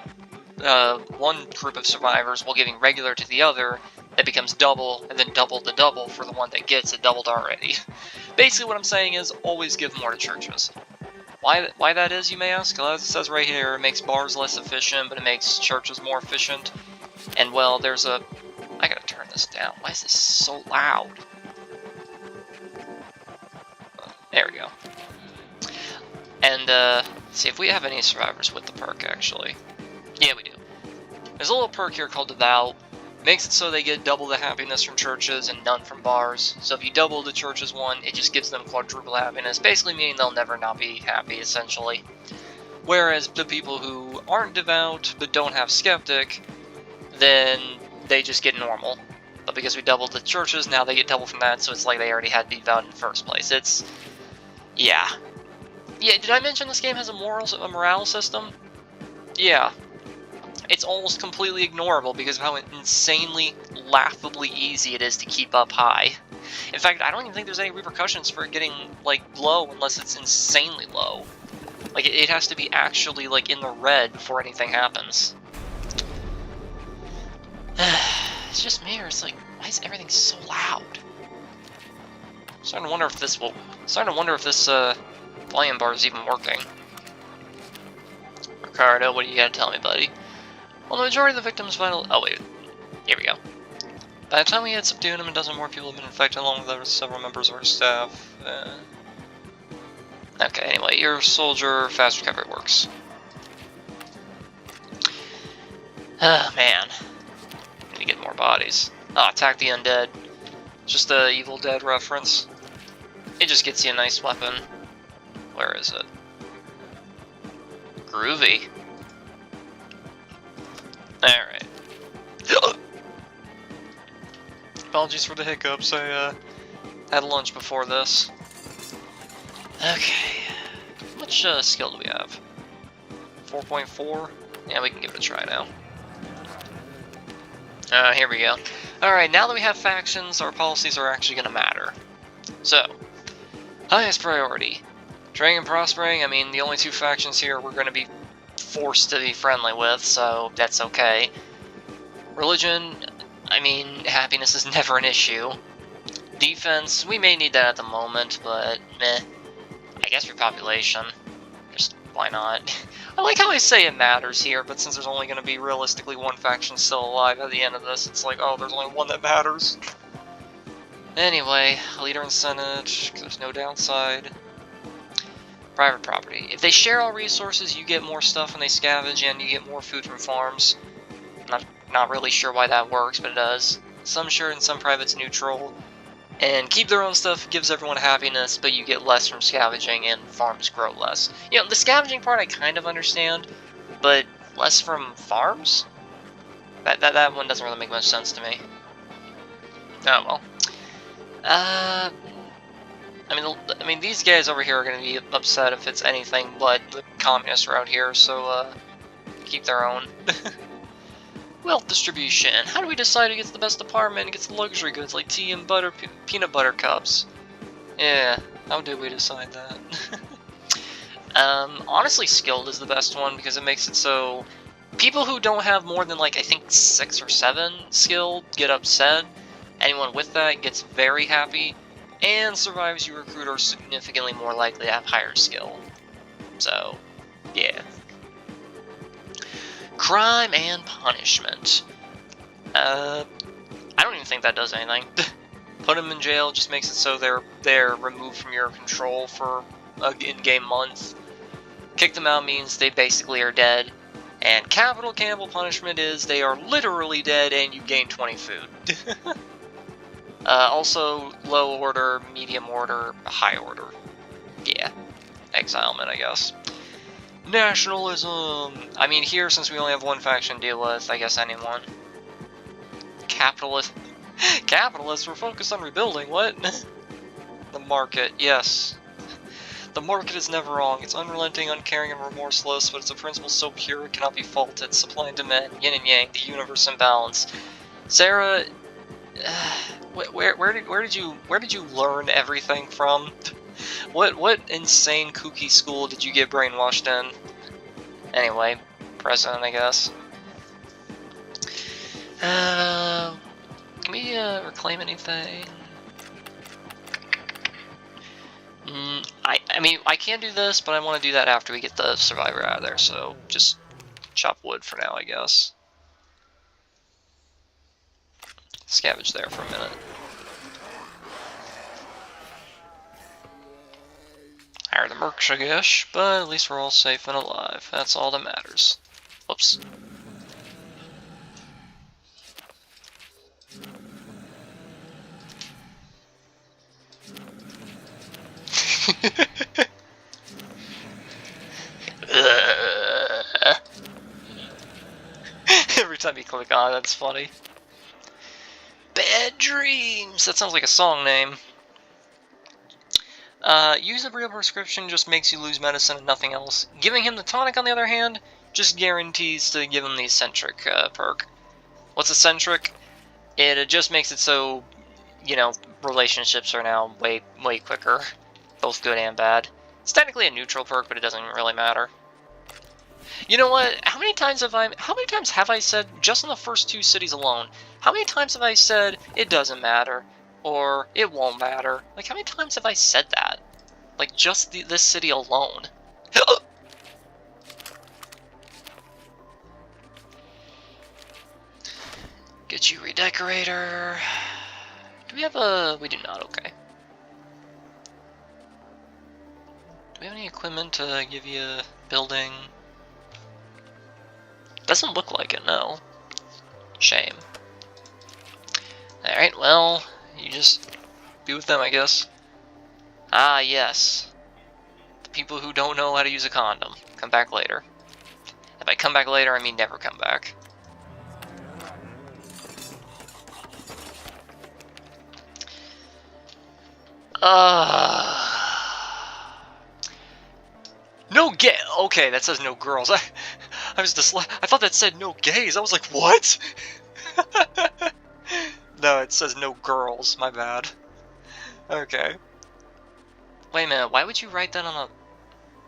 B: one group of survivors while giving regular to the other, that becomes double, and then double the double for the one that gets it doubled already. Basically what I'm saying is, always give more to churches. Why that is, you may ask? Well, as it says right here, it makes bars less efficient, but it makes churches more efficient. And well, there's a... I gotta turn this down. Why is this so loud? There we go. And, see if we have any survivors with the perk, actually. Yeah, we do. There's a little perk here called Devout. Makes it so they get double the happiness from churches and none from bars. So if you double the churches one, it just gives them quadruple happiness, basically meaning they'll never not be happy, essentially. Whereas the people who aren't devout, but don't have skeptic, then they just get normal. But because we doubled the churches, now they get double from that, so it's like they already had to be devout in the first place. It's... yeah. Yeah, did I mention this game has a morale system? Yeah. It's almost completely ignorable because of how insanely, laughably easy it is to keep up high. In fact, I don't even think there's any repercussions for it getting, like, low unless it's insanely low. Like, it has to be actually, like, in the red before anything happens. It's just me, or it's like, why is everything so loud? I'm starting to wonder if this volume bar is even working. Ricardo, what do you gotta tell me, buddy? Well, the majority of the victims' vital... Oh, wait. Here we go. By the time we had subdued him, a dozen more people have been infected, along with other several members of our staff. Okay, anyway, your soldier fast recovery works. Oh, man. Need to get more bodies. Oh, attack the undead. Just a Evil Dead reference. It just gets you a nice weapon. Where is it? Groovy. Alright. Apologies for the hiccups, I had lunch before this. Okay. How much skill do we have? 4.4? Yeah, we can give it a try now. Here we go. Alright, now that we have factions, our policies are actually going to matter. So, highest priority. Trading and prospering, I mean, the only two factions here we're going to be forced to be friendly with, so that's okay. Religion, I mean, happiness is never an issue. Defense, we may need that at the moment, but meh. I guess for population, just why not? I like how I say it matters here, but since there's only going to be realistically one faction still alive at the end of this, it's like, oh, there's only one that matters. Anyway, leader and senate, 'cause there's no downside. Private property. If they share all resources, you get more stuff when they scavenge, and you get more food from farms. Not really sure why that works, but it does. Some shared and some private's neutral. And keep their own stuff gives everyone happiness, but you get less from scavenging and farms grow less. You know, the scavenging part I kind of understand, but less from farms? That one doesn't really make much sense to me. Oh well. I mean, these guys over here are going to be upset if it's anything but the communists are out here, so keep their own. Wealth distribution. How do we decide who gets the best apartment and gets the luxury goods like tea and butter, peanut butter cups? Yeah, how do we decide that? Honestly, skilled is the best one because it makes it so people who don't have more than, like, I think 6 or 7 skill get upset. Anyone with that gets very happy, and survivors you recruit are significantly more likely to have higher skill. So, yeah. Crime and punishment. I don't even think that does anything. Put them in jail just makes it so they're removed from your control for an in-game month. Kick them out means they basically are dead. And capital cannibal punishment is they are literally dead and you gain 20 food. Also, low order, medium order, high order. Yeah, exilement, I guess. Nationalism! I mean, here, since we only have one faction to deal with, I guess anyone. Capitalist. Capitalists, we're focused on rebuilding, what? The market, yes. The market is never wrong. It's unrelenting, uncaring, and remorseless, but it's a principle so pure it cannot be faulted. Supply and demand, yin and yang, the universe in balance. Sarah, where did you learn everything from? What insane kooky school did you get brainwashed in? Anyway, president, I guess. Can we reclaim anything? I mean, I can do this, but I want to do that after we get the survivor out of there, so just chop wood for now, I guess. Scavenge there for a minute. Hire the mercs, I guess, but at least we're all safe and alive. That's all that matters. Whoops. Every time you click on it, that's funny. Bad Dreams! That sounds like a song name. Use a real prescription just makes you lose medicine and nothing else. Giving him the tonic, on the other hand, just guarantees to give him the eccentric perk. What's eccentric? It just makes it so, you know, relationships are now way quicker. Both good and bad. It's technically a neutral perk, but it doesn't really matter. You know what? How many times have I said, just in the first 2 cities alone, how many times have I said, it doesn't matter? Or, it won't matter? Like, how many times have I said that? Like, just this city alone. Get you redecorator. Do we have a... we do not, okay. Do we have any equipment to give you a building? Doesn't look like it, no. Shame. Alright, well, you just be with them, I guess. Ah, yes. The people who don't know how to use a condom. Come back later. If I come back later, I mean never come back. No gay. Okay, that says no girls. I was I thought that said no gays. I was like, what? No, it says no girls. My bad. Okay. Wait a minute. Why would you write that on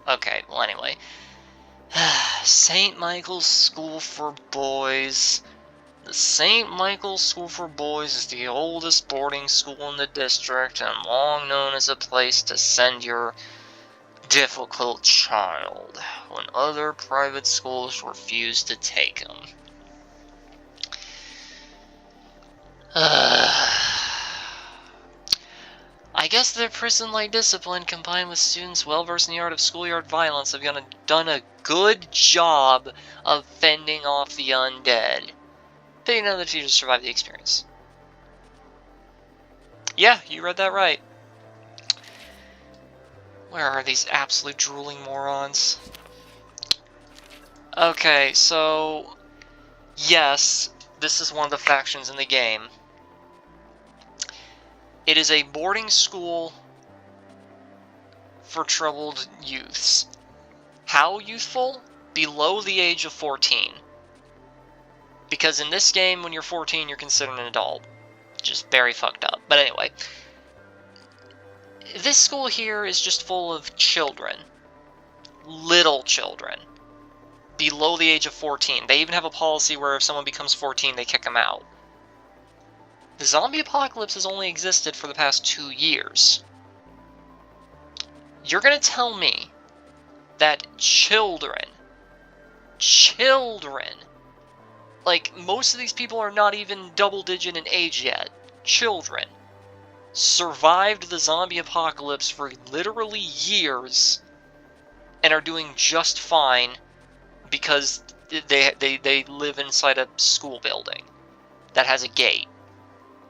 B: a? Okay. Well, anyway. St. Michael's School for Boys. The St. Michael's School for Boys is the oldest boarding school in the district and long known as a place to send your difficult child when other private schools refuse to take him. I guess their prison-like discipline combined with students well-versed in the art of schoolyard violence have done a good job of fending off the undead. But none of the teachers survived the experience. Yeah, you read that right. Where are these absolute drooling morons? Okay, so... yes, this is one of the factions in the game. It is a boarding school for troubled youths. How youthful? Below the age of 14. Because in this game, when you're 14, you're considered an adult. Just very fucked up. But anyway. This school here is just full of children. Little children. Below the age of 14. They even have a policy where if someone becomes 14, they kick them out. The zombie apocalypse has only existed for the past 2 years. You're gonna tell me that children, like, most of these people are not even double-digit in age yet, children, survived the zombie apocalypse for literally years and are doing just fine because they live inside a school building that has a gate.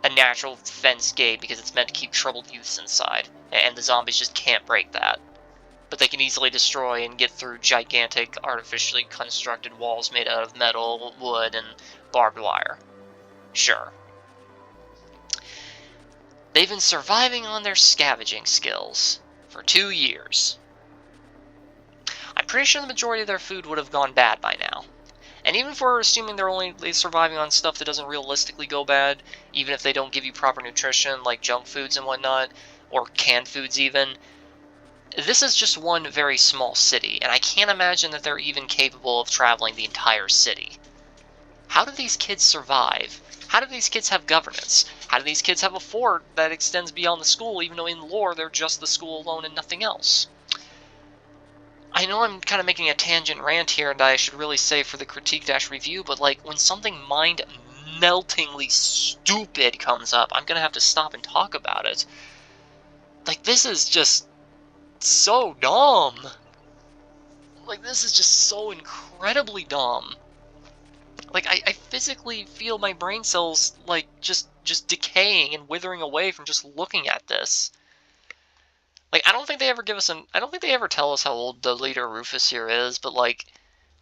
B: A natural fence gate because it's meant to keep troubled youths inside, and the zombies just can't break that. But they can easily destroy and get through gigantic, artificially constructed walls made out of metal, wood, and barbed wire. Sure. They've been surviving on their scavenging skills for 2 years. I'm pretty sure the majority of their food would have gone bad by now. And even if we're assuming they're only surviving on stuff that doesn't realistically go bad, even if they don't give you proper nutrition, like junk foods and whatnot, or canned foods even, this is just one very small city, and I can't imagine that they're even capable of traveling the entire city. How do these kids survive? How do these kids have governance? How do these kids have a fort that extends beyond the school, even though in lore they're just the school alone and nothing else? I know I'm kind of making a tangent rant here, and I should really say for the critique-review, but like, when something mind-meltingly stupid comes up, I'm gonna have to stop and talk about it. Like, this is just so dumb. Like, this is just so incredibly dumb. Like, I physically feel my brain cells, like, just decaying and withering away from just looking at this. Like, I don't think they ever tell us how old the leader Rufus here is, but, like,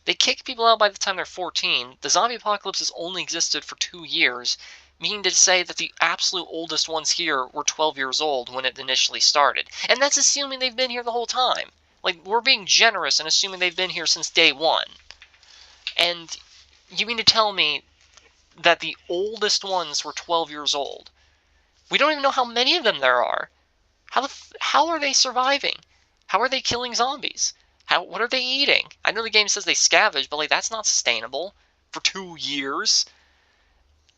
B: they kick people out by the time they're 14. The zombie apocalypse has only existed for 2 years, meaning to say that the absolute oldest ones here were 12 years old when it initially started. And that's assuming they've been here the whole time. Like, we're being generous and assuming they've been here since day one. And you mean to tell me that the oldest ones were 12 years old? We don't even know how many of them there are. How are they surviving? How are they killing zombies? What are they eating? I know the game says they scavenge, but like, that's not sustainable for 2 years.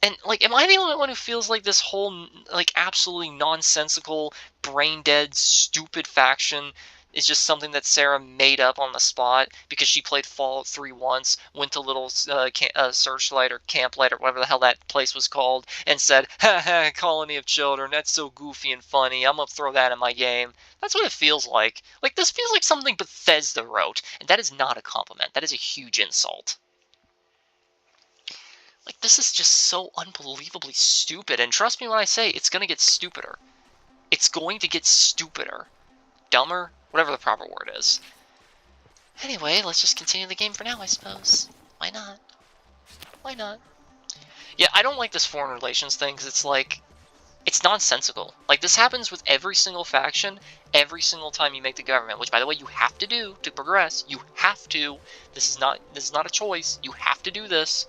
B: And like, am I the only one who feels like this whole like absolutely nonsensical, brain-dead, stupid faction is just something that Sarah made up on the spot because she played Fallout 3 once, went to little Searchlight or Camplight or whatever the hell that place was called, and said, "Ha ha, colony of children, that's so goofy and funny, I'm gonna throw that in my game." That's what it feels like. Like, this feels like something Bethesda wrote, and that is not a compliment. That is a huge insult. Like, this is just so unbelievably stupid, and trust me when I say, it's gonna get stupider. It's going to get stupider. Dumber? Whatever the proper word is. Anyway, let's just continue the game for now, I suppose. Why not? Why not? Yeah, I don't like this foreign relations thing, because it's like, it's nonsensical. Like, this happens with every single faction, every single time you make the government, which, by the way, you have to do to progress. You have to. This is not a choice. You have to do this.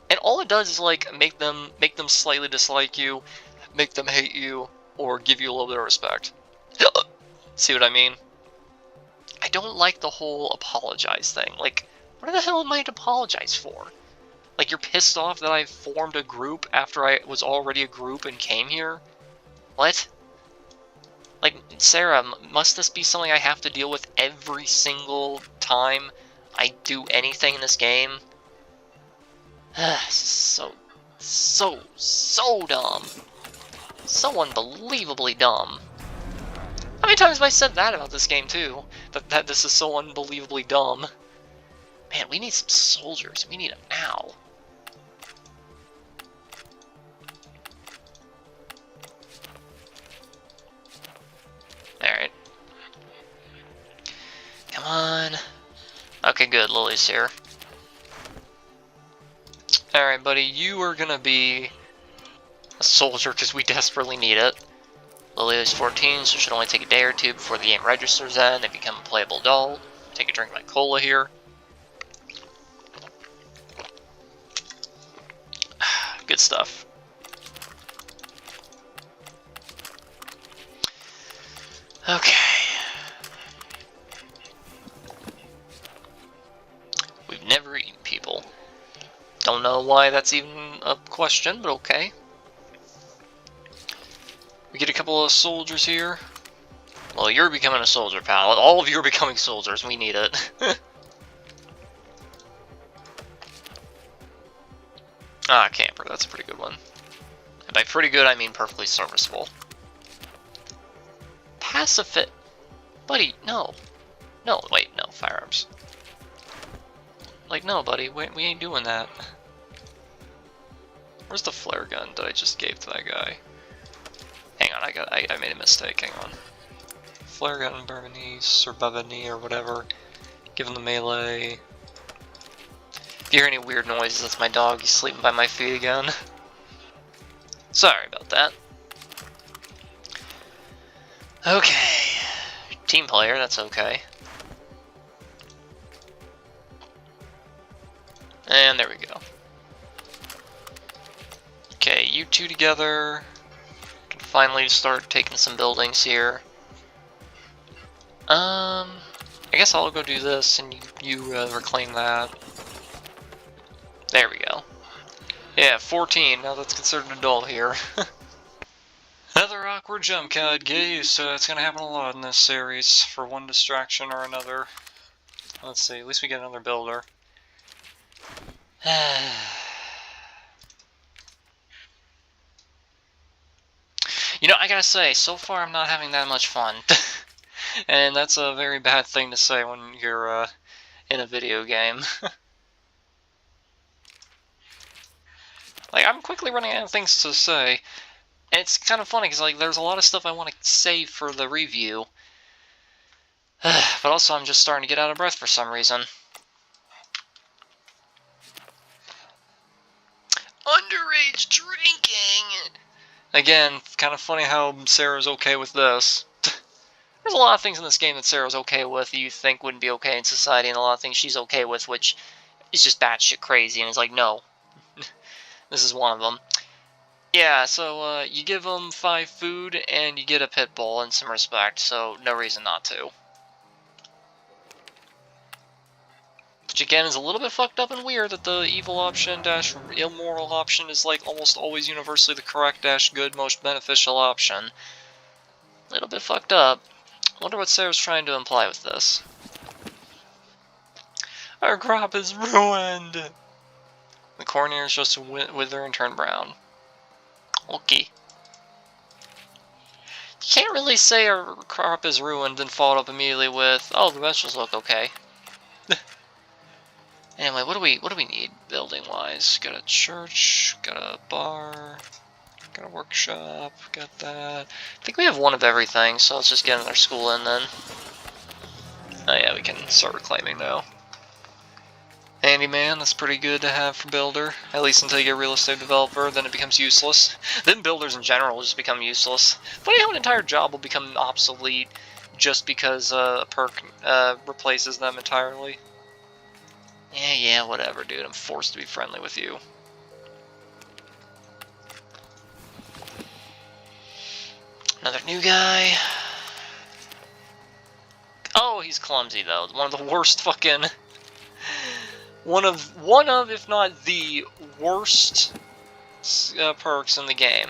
B: And all it does is, like, make them slightly dislike you, make them hate you, or give you a little bit of respect. See what I mean? I don't like the whole apologize thing. Like, what the hell am I to apologize for? Like, you're pissed off that I formed a group after I was already a group and came here? What? Like, Sarah, must this be something I have to deal with every single time I do anything in this game? So dumb. So unbelievably dumb. How many times have I said that about this game, too? That this is so unbelievably dumb. Man, we need some soldiers. We need them now. Alright. Come on. Okay, good. Lily's here. Alright, buddy. You are gonna be a soldier because we desperately need it. Lily is 14, so it should only take a day or two before the game registers in. They become a playable adult. Take a drink of my cola here. Good stuff. Okay. We've never eaten people. Don't know why that's even a question, but okay. We get a couple of soldiers here. Well, you're becoming a soldier, pal. All of you are becoming soldiers. We need it. Ah, camper. That's a pretty good one. And by pretty good, I mean perfectly serviceable. Pacifist. Buddy, no. No, wait, no. Firearms. Like, no, buddy. We ain't doing that. Where's the flare gun that I just gave to that guy? Hang on, I made a mistake. Hang on. Flare gun, Burmese, or Bavani, or whatever. Give him the melee. If you hear any weird noises, that's my dog. He's sleeping by my feet again. Sorry about that. Okay. Team player, that's okay. And there we go. Okay, you two together. Can finally start taking some buildings here. I guess I'll go do this and you reclaim that. There we go. Yeah, 14. Now that's considered an adult here. Another awkward jump cut. Get used to it. It's gonna happen a lot in this series for one distraction or another. Let's see. At least we get another builder. You know, I gotta say, so far I'm not having that much fun. And that's a very bad thing to say when you're in a video game. Like, I'm quickly running out of things to say. And it's kind of funny, because like, there's a lot of stuff I want to save for the review. But also, I'm just starting to get out of breath for some reason. Underage drinking! Again, kind of funny how Sarah's okay with this. There's a lot of things in this game that Sarah's okay with that you think wouldn't be okay in society, and a lot of things she's okay with, which is just batshit crazy, and it's like, no. This is one of them. Yeah, so you give them 5 food, and you get a pit bull and some respect, so no reason not to. Which again is a little bit fucked up and weird that the evil option dash immoral option is like almost always universally the correct dash good most beneficial option. A little bit fucked up. I wonder what Sarah's trying to imply with this. Our crop is ruined! The corn ears just wither and turn brown. Okay. You can't really say our crop is ruined and follow up immediately with, oh, the vegetables look okay. Anyway, what do we need building-wise? Got a church, got a bar, got a workshop, got that. I think we have one of everything, so let's just get another school in then. Oh yeah, we can start reclaiming now. Handyman, that's pretty good to have for builder. At least until you get real estate developer, then it becomes useless. Then builders in general will just become useless. Funny how an entire job will become obsolete just because a perk replaces them entirely. Yeah, whatever, dude. I'm forced to be friendly with you. Another new guy. Oh, he's clumsy though. One of the worst fucking... One of, if not the worst perks in the game.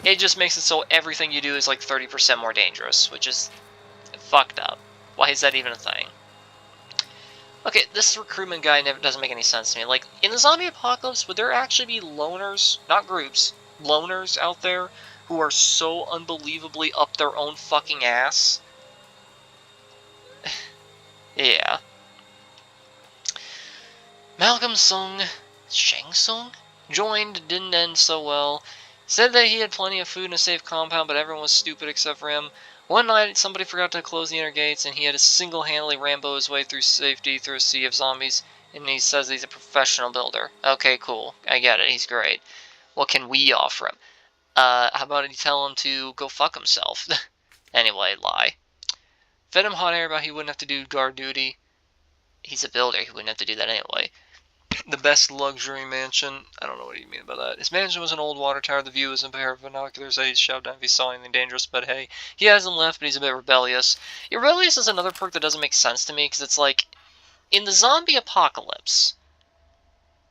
B: It just makes it so everything you do is like 30% more dangerous, which is fucked up. Why is that even a thing? Okay, this recruitment guy doesn't make any sense to me. Like, in the zombie apocalypse, would there actually be loners, not groups, loners out there who are so unbelievably up their own fucking ass? Yeah. Malcolm Sung, Shang Tsung, joined, didn't end so well. Said that he had plenty of food in a safe compound, but everyone was stupid except for him. One night, somebody forgot to close the inner gates, and he had to single-handedly Rambo his way through safety through a sea of zombies, and he says he's a professional builder. Okay, cool. I get it. He's great. What can we offer him? How about you tell him to go fuck himself? Anyway, lie. Fed him hot air about he wouldn't have to do guard duty. He's a builder. He wouldn't have to do that anyway. The best luxury mansion. I don't know what you mean by that. His mansion was an old water tower. The view was a pair of binoculars that he'd shout down if he saw anything dangerous, but hey, he hasn't left, but he's a bit rebellious. Rebellious is another perk that doesn't make sense to me, because it's like, in the zombie apocalypse,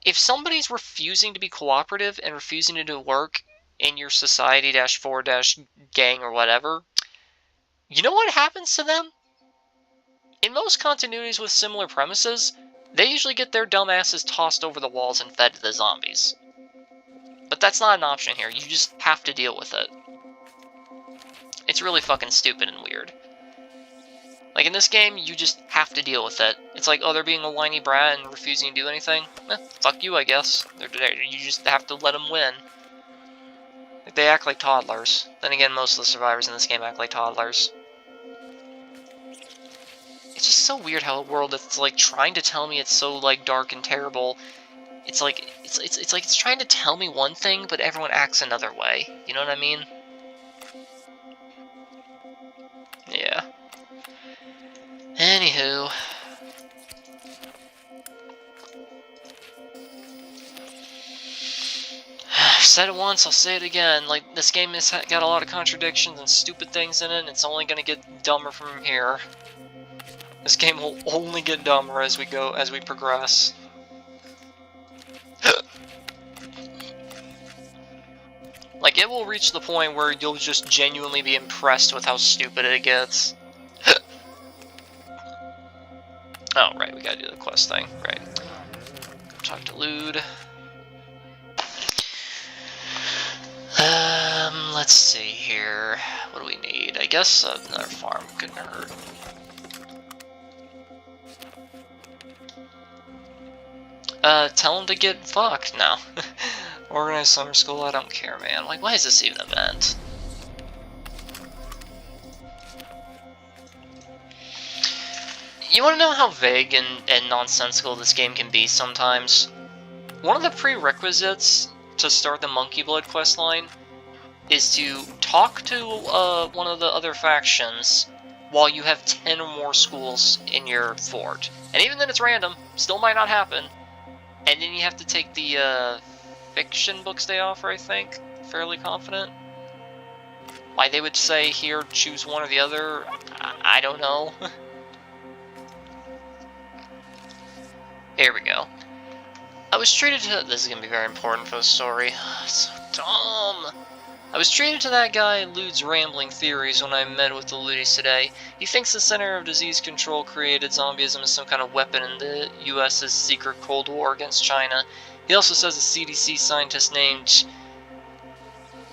B: if somebody's refusing to be cooperative and refusing to do work in your society-4-gang or whatever, you know what happens to them? In most continuities with similar premises, they usually get their dumb asses tossed over the walls and fed to the zombies. But that's not an option here, you just have to deal with it. It's really fucking stupid and weird. Like, in this game, you just have to deal with it. It's like, oh, they're being a whiny brat and refusing to do anything? Fuck you, I guess. You just have to let them win. Like, they act like toddlers. Then again, most of the survivors in this game act like toddlers. It's just so weird how a world that's like trying to tell me it's so like dark and terrible. It's like it's trying to tell me one thing, but everyone acts another way. You know what I mean? Yeah. Anywho. I've said it once, I'll say it again. Like, this game has got a lot of contradictions and stupid things in it, and it's only gonna get dumber from here. This game will only get dumber as we progress. Like, it will reach the point where you'll just genuinely be impressed with how stupid it gets. Oh, right, we gotta do the quest thing, right. Talk to Lude. Let's see here. What do we need? I guess another farm couldn't hurt. Tell him to get fucked. No. Organize summer school, I don't care, man. Like, why is this even an event? You wanna know how vague and nonsensical this game can be sometimes? One of the prerequisites to start the Monkey Blood questline is to talk to one of the other factions while you have 10 or more schools in your fort. And even then it's random, still might not happen. And then you have to take the fiction books they offer, I think. Fairly confident. Why they would say here, choose one or the other, I don't know. Here we go. I was treated to... This is going to be very important for the story. So dumb. I was treated to that guy Lude's rambling theories when I met with the Ludis today. He thinks the Center of Disease Control created zombieism as some kind of weapon in the US's secret Cold War against China. He also says a CDC scientist named...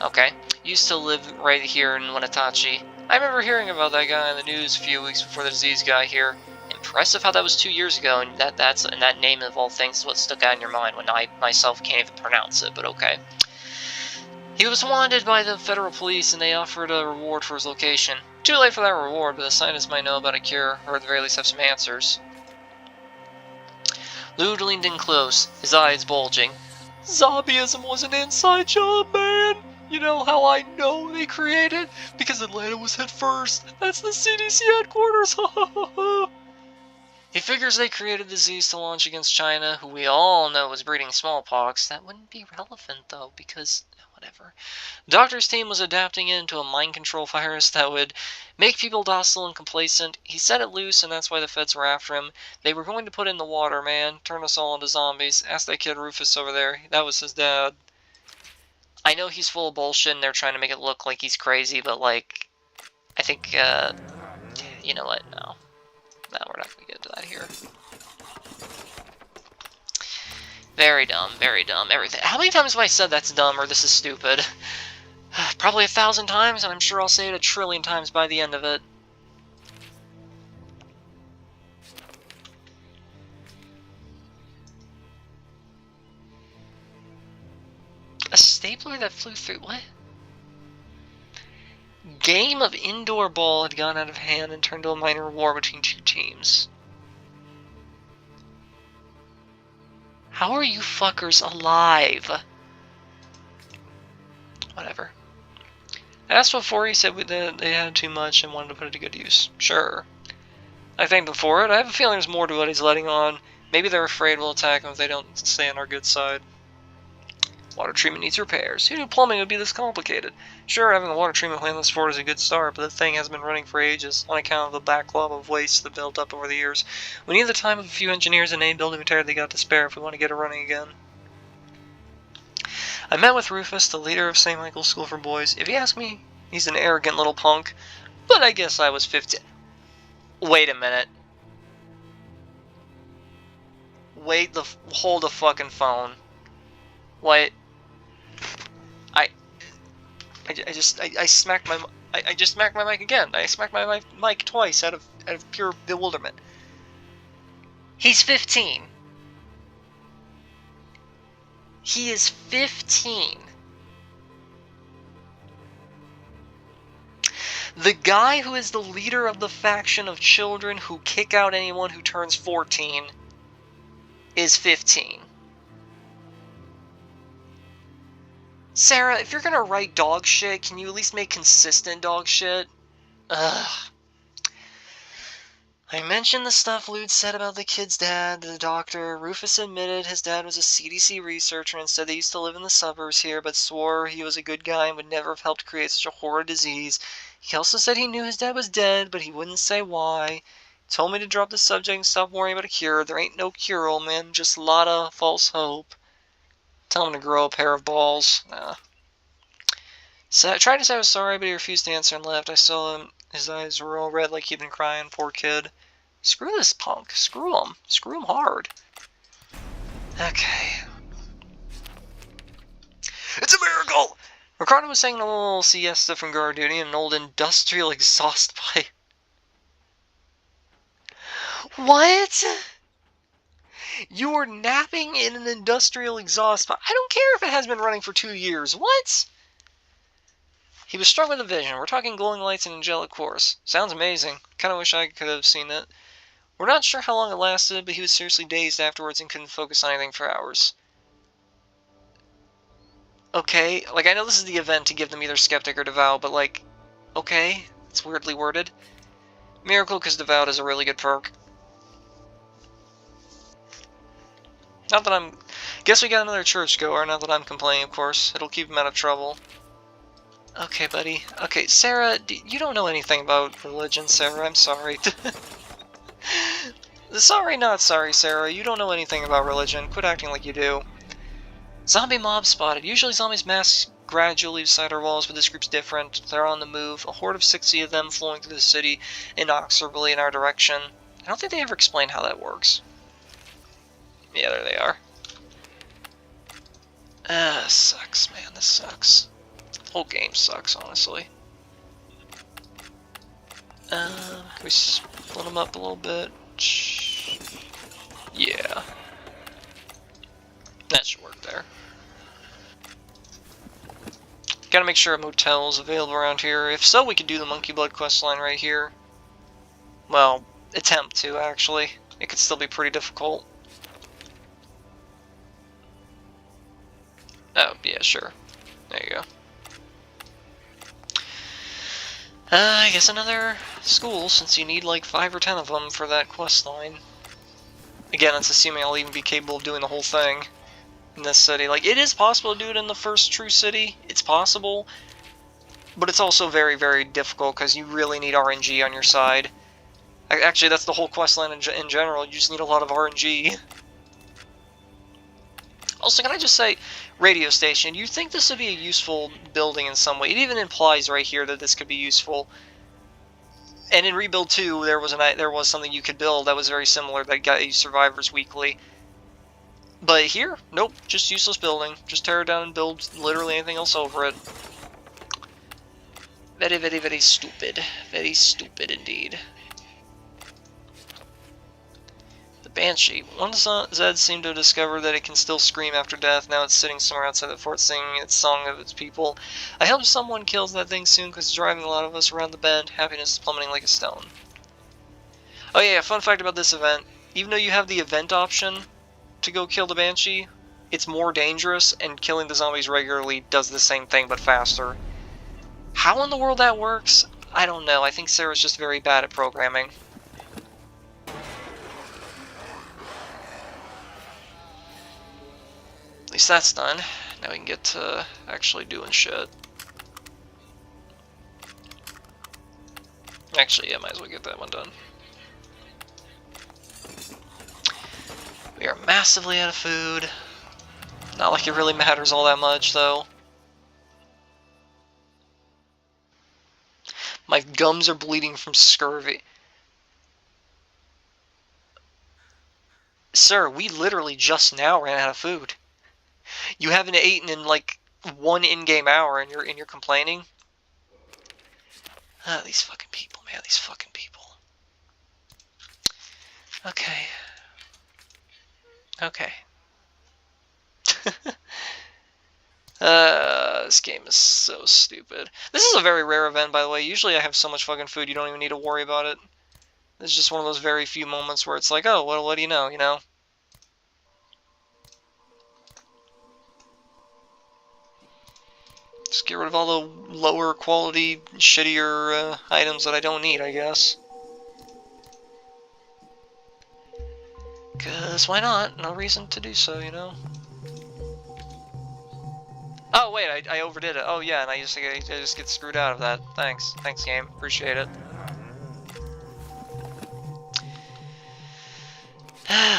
B: Okay. Used to live right here in Wenatchee. I remember hearing about that guy in the news a few weeks before the disease got here. Impressive how that was 2 years ago, and that name of all things is what stuck out in your mind when I myself can't even pronounce it, but okay. He was wanted by the federal police, and they offered a reward for his location. Too late for that reward, but the scientists might know about a cure, or at the very least have some answers. Lude leaned in close, his eyes bulging. Zombieism was an inside job, man! You know how I know they created? Because Atlanta was hit first. That's the CDC headquarters, ha ha ha ha! He figures they created a disease to launch against China, who we all know was breeding smallpox. That wouldn't be relevant, though, because... whatever. The doctor's team was adapting it into a mind control virus that would make people docile and complacent. He set it loose, and that's why the feds were after him. They were going to put it in the water, man. Turn us all into zombies. Ask that kid Rufus over there. That was his dad. I know he's full of bullshit, and they're trying to make it look like he's crazy, but, like, I think, you know what? No. No, we're not going to get into that here. Very dumb, everything. How many times have I said that's dumb or this is stupid? Probably 1,000 times, and I'm sure I'll say it 1 trillion times by the end of it. A stapler that flew through... what? Game of indoor ball had gone out of hand and turned to a minor war between two teams. How are you fuckers alive? Whatever. I asked before, he said they had too much and wanted to put it to good use. Sure. I thanked him for it. I have a feeling there's more to what he's letting on. Maybe they're afraid we'll attack him if they don't stay on our good side. Water treatment needs repairs. Who knew plumbing would be this complicated? Sure, having a water treatment plant this fort is a good start, but the thing has been running for ages, on account of the backlog of waste that built up over the years. We need the time of a few engineers and any building material they got to spare if we want to get it running again. I met with Rufus, the leader of St. Michael's School for Boys. If you ask me, he's an arrogant little punk, but I guess I was 15. Wait a minute. Hold the fucking phone. What? I smacked my... I just smacked my mic again. I smacked my mic twice out of pure bewilderment. He's 15. He is 15. The guy who is the leader of the faction of children who kick out anyone who turns 14 is 15. Sarah, if you're gonna write dog shit, can you at least make consistent dog shit? Ugh. I mentioned the stuff Lude said about the kid's dad to the doctor. Rufus admitted his dad was a CDC researcher and said they used to live in the suburbs here, but swore he was a good guy and would never have helped create such a horrid disease. He also said he knew his dad was dead, but he wouldn't say why. He told me to drop the subject and stop worrying about a cure. There ain't no cure, old man, just a lot of false hope. Tell him to grow a pair of balls. Nah. So I tried to say I was sorry, but he refused to answer and left. I saw him. His eyes were all red like he'd been crying. Poor kid. Screw this punk. Screw him. Screw him hard. Okay. It's a miracle! Ricardo was saying a little siesta from guard duty in an old industrial exhaust pipe. What? You were napping in an industrial exhaust pipe. I don't care if it has been running for 2 years. What? He was struck with a vision. We're talking glowing lights and angelic force. Sounds amazing. Kind of wish I could have seen it. We're not sure how long it lasted, but he was seriously dazed afterwards and couldn't focus on anything for hours. Okay, like, I know this is the event to give them either skeptic or devout, but, like, okay, it's weirdly worded. Miracle, because devout is a really good perk. Not that I'm... Guess we got another churchgoer, not that I'm complaining, of course. It'll keep him out of trouble. Okay, buddy. Okay, Sarah, you don't know anything about religion, Sarah. I'm sorry. Sorry, not sorry, Sarah. You don't know anything about religion. Quit acting like you do. Zombie mob spotted. Usually zombies mass gradually beside our walls, but this group's different. They're on the move. A horde of 60 of them flowing through the city inexorably in our direction. I don't think they ever explain how that works. Yeah, there they are. This sucks, man. This sucks. The whole game sucks, honestly. Can we split them up a little bit?
A: Yeah. That should work there. Gotta make sure a motel is available around here. If so, we could do the Monkey Blood questline right here. Well, attempt to, actually. It could still be pretty difficult. Oh, yeah, sure. There you go. I guess another school, since you need like 5 or 10 of them for that questline. Again, that's assuming I'll even be capable of doing the whole thing in this city. Like, it is possible to do it in the first true city. It's possible. But it's also very, very difficult, because you really need RNG on your side. Actually, that's the whole questline in general. You just need a lot of RNG. Also, can I just say, radio station, you'd think this would be a useful building in some way. It even implies right here that this could be useful. And in Rebuild 2, there was something you could build that was very similar that got you Survivors Weekly. But here, nope, just useless building. Just tear it down and build literally anything else over it. Very, very, very stupid. Very stupid indeed. The Banshee. Once Zed seemed to have discovered that it can still scream after death. Now it's sitting somewhere outside the fort singing its song of its people. I hope someone kills that thing soon, because it's driving a lot of us around the bend. Happiness is plummeting like a stone. Oh yeah, fun fact about this event. Even though you have the event option to go kill the Banshee, it's more dangerous, and killing the zombies regularly does the same thing, but faster. How in the world that works? I don't know. I think Sarah's just very bad at programming. At least that's done. Now we can get to actually doing shit. Actually, yeah, might as well get that one done. We are massively out of food. Not like it really matters all that much, though. My gums are bleeding from scurvy. Sir, we literally just now ran out of food. You haven't eaten in like 1 in-game hour, and you're complaining? Ah, these fucking people, man, these fucking people. Okay. Okay. This game is so stupid. This is a very rare event, by the way. Usually I have so much fucking food, you don't even need to worry about it. It's just one of those very few moments where it's like, oh, well, what do you know, you know? Just get rid of all the lower quality, shittier items that I don't need, I guess. 'Cause why not? No reason to do so, you know? Oh, wait, I overdid it. Oh, yeah, and I just get screwed out of that. Thanks. Thanks, game. Appreciate it.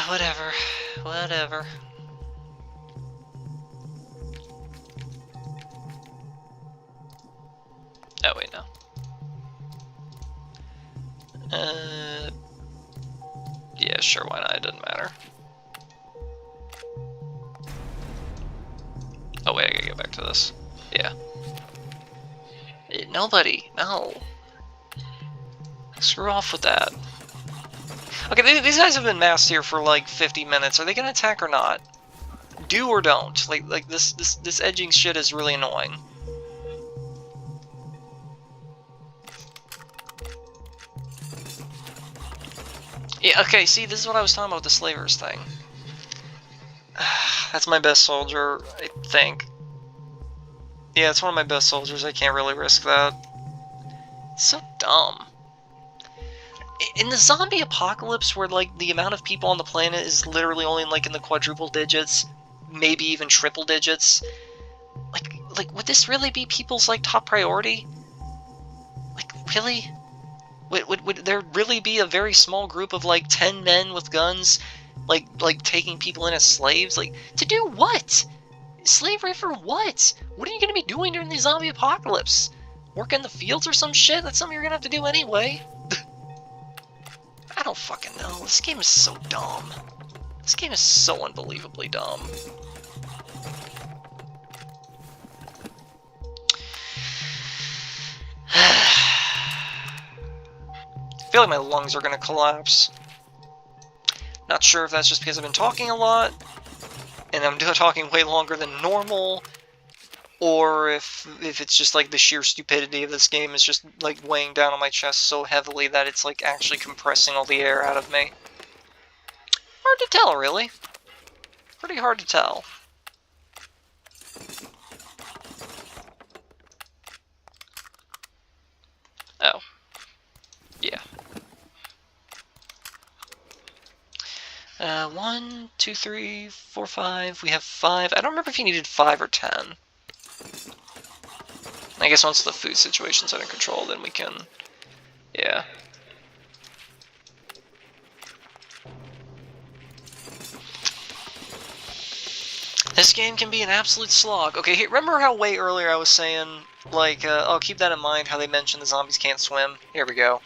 A: Whatever. Whatever. Oh, wait, no. Yeah, sure, why not? It doesn't matter. Oh, wait, I gotta get back to this. Yeah. Nobody. No. Screw off with that. Okay, these guys have been massed here for like 50 minutes. Are they gonna attack or not? Do or don't. Like this edging shit is really annoying. Yeah, okay, see, this is what I was talking about with the slavers thing. That's my best soldier, I think. Yeah, it's one of my best soldiers. I can't really risk that. It's so dumb. In the zombie apocalypse, where like the amount of people on the planet is literally only like in the quadruple digits, maybe even triple digits, like would this really be people's like top priority? Like, really? Would there really be a very small group of like 10 men with guns, like taking people in as slaves? Like, to do what? Slavery for what? What are you gonna be doing during the zombie apocalypse? Work in the fields or some shit? That's something you're gonna have to do anyway. I don't fucking know. This game is so dumb. This game is so unbelievably dumb. I feel like my lungs are gonna collapse. Not sure if that's just because I've been talking a lot, and I'm talking way longer than normal, or if it's just like the sheer stupidity of this game is just like weighing down on my chest so heavily that it's like actually compressing all the air out of me. Hard to tell, really. Pretty hard to tell. Oh. Yeah. 1, 2, 3, 4, 5. We have 5. I don't remember if you needed 5 or 10. I guess once the food situation's under control, then we can... Yeah. This game can be an absolute slog. Okay, remember how way earlier I was saying, like, oh, keep that in mind, how they mentioned the zombies can't swim? Here we go.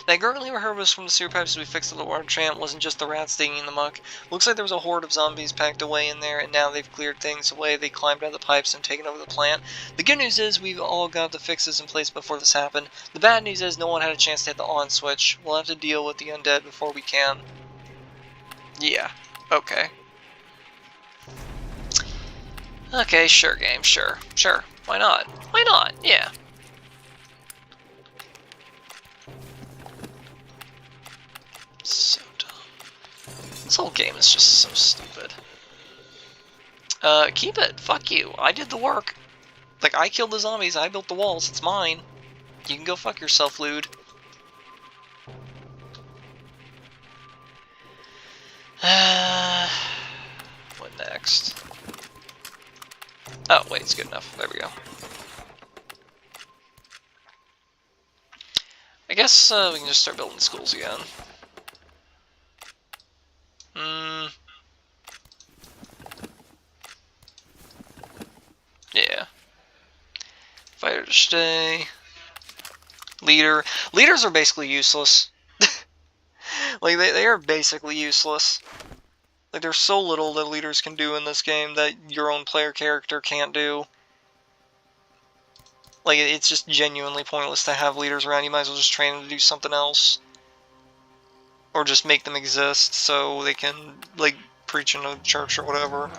A: That gurgling we heard was from the sewer pipes as we fixed the water tramp. Wasn't just the rats digging in the muck. Looks like there was a horde of zombies packed away in there, and now they've cleared things away. They climbed out of the pipes and taken over the plant. The good news is we've all got the fixes in place before this happened. The bad news is no one had a chance to hit the on switch. We'll have to deal with the undead before we can. Yeah. Okay. Okay, sure, game. Sure. Sure. Why not? Why not? Yeah. So dumb. This whole game is just so stupid. Keep it. Fuck you. I did the work. Like, I killed the zombies. I built the walls. It's mine. You can go fuck yourself, Lude. What next? Oh, wait, it's good enough. There we go. I guess we can just start building schools again. Yeah. Fighter to stay. Leader. Leaders are basically useless. Like, they are basically useless. Like, there's so little that leaders can do in this game that your own player character can't do. Like, it's just genuinely pointless to have leaders around. You might as well just train them to do something else. Or just make them exist so they can, like, preach in a church or whatever.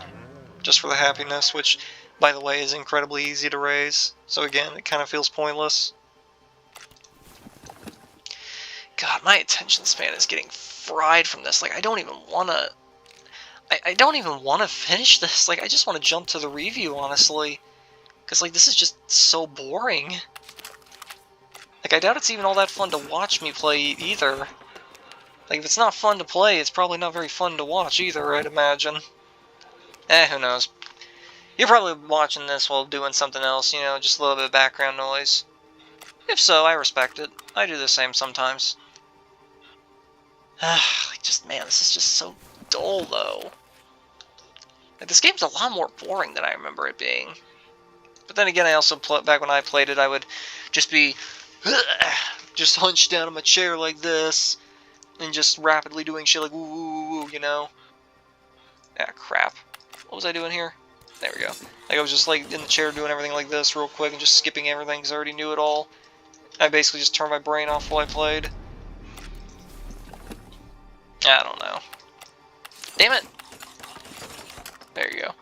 A: Just for the happiness, which, by the way, is incredibly easy to raise. So again, it kind of feels pointless. God, my attention span is getting fried from this. Like, I don't even want to... I don't even want to finish this. Like, I just want to jump to the review, honestly. Because, like, this is just so boring. Like, I doubt it's even all that fun to watch me play either. Like, if it's not fun to play, it's probably not very fun to watch either, I'd imagine. Who knows. You're probably watching this while doing something else, you know, just a little bit of background noise. If so, I respect it. I do the same sometimes. Like, just, man, this is just so dull, though. Like, this game's a lot more boring than I remember it being. But then again, I also, back when I played it, I would just be, just hunched down in my chair like this, and just rapidly doing shit like, woo, woo, woo, you know? Ah, crap. What was I doing here? There we go. Like, I was just, like, in the chair doing everything like this real quick and just skipping everything because I already knew it all. I basically just turned my brain off while I played. I don't know. Damn it! There you go.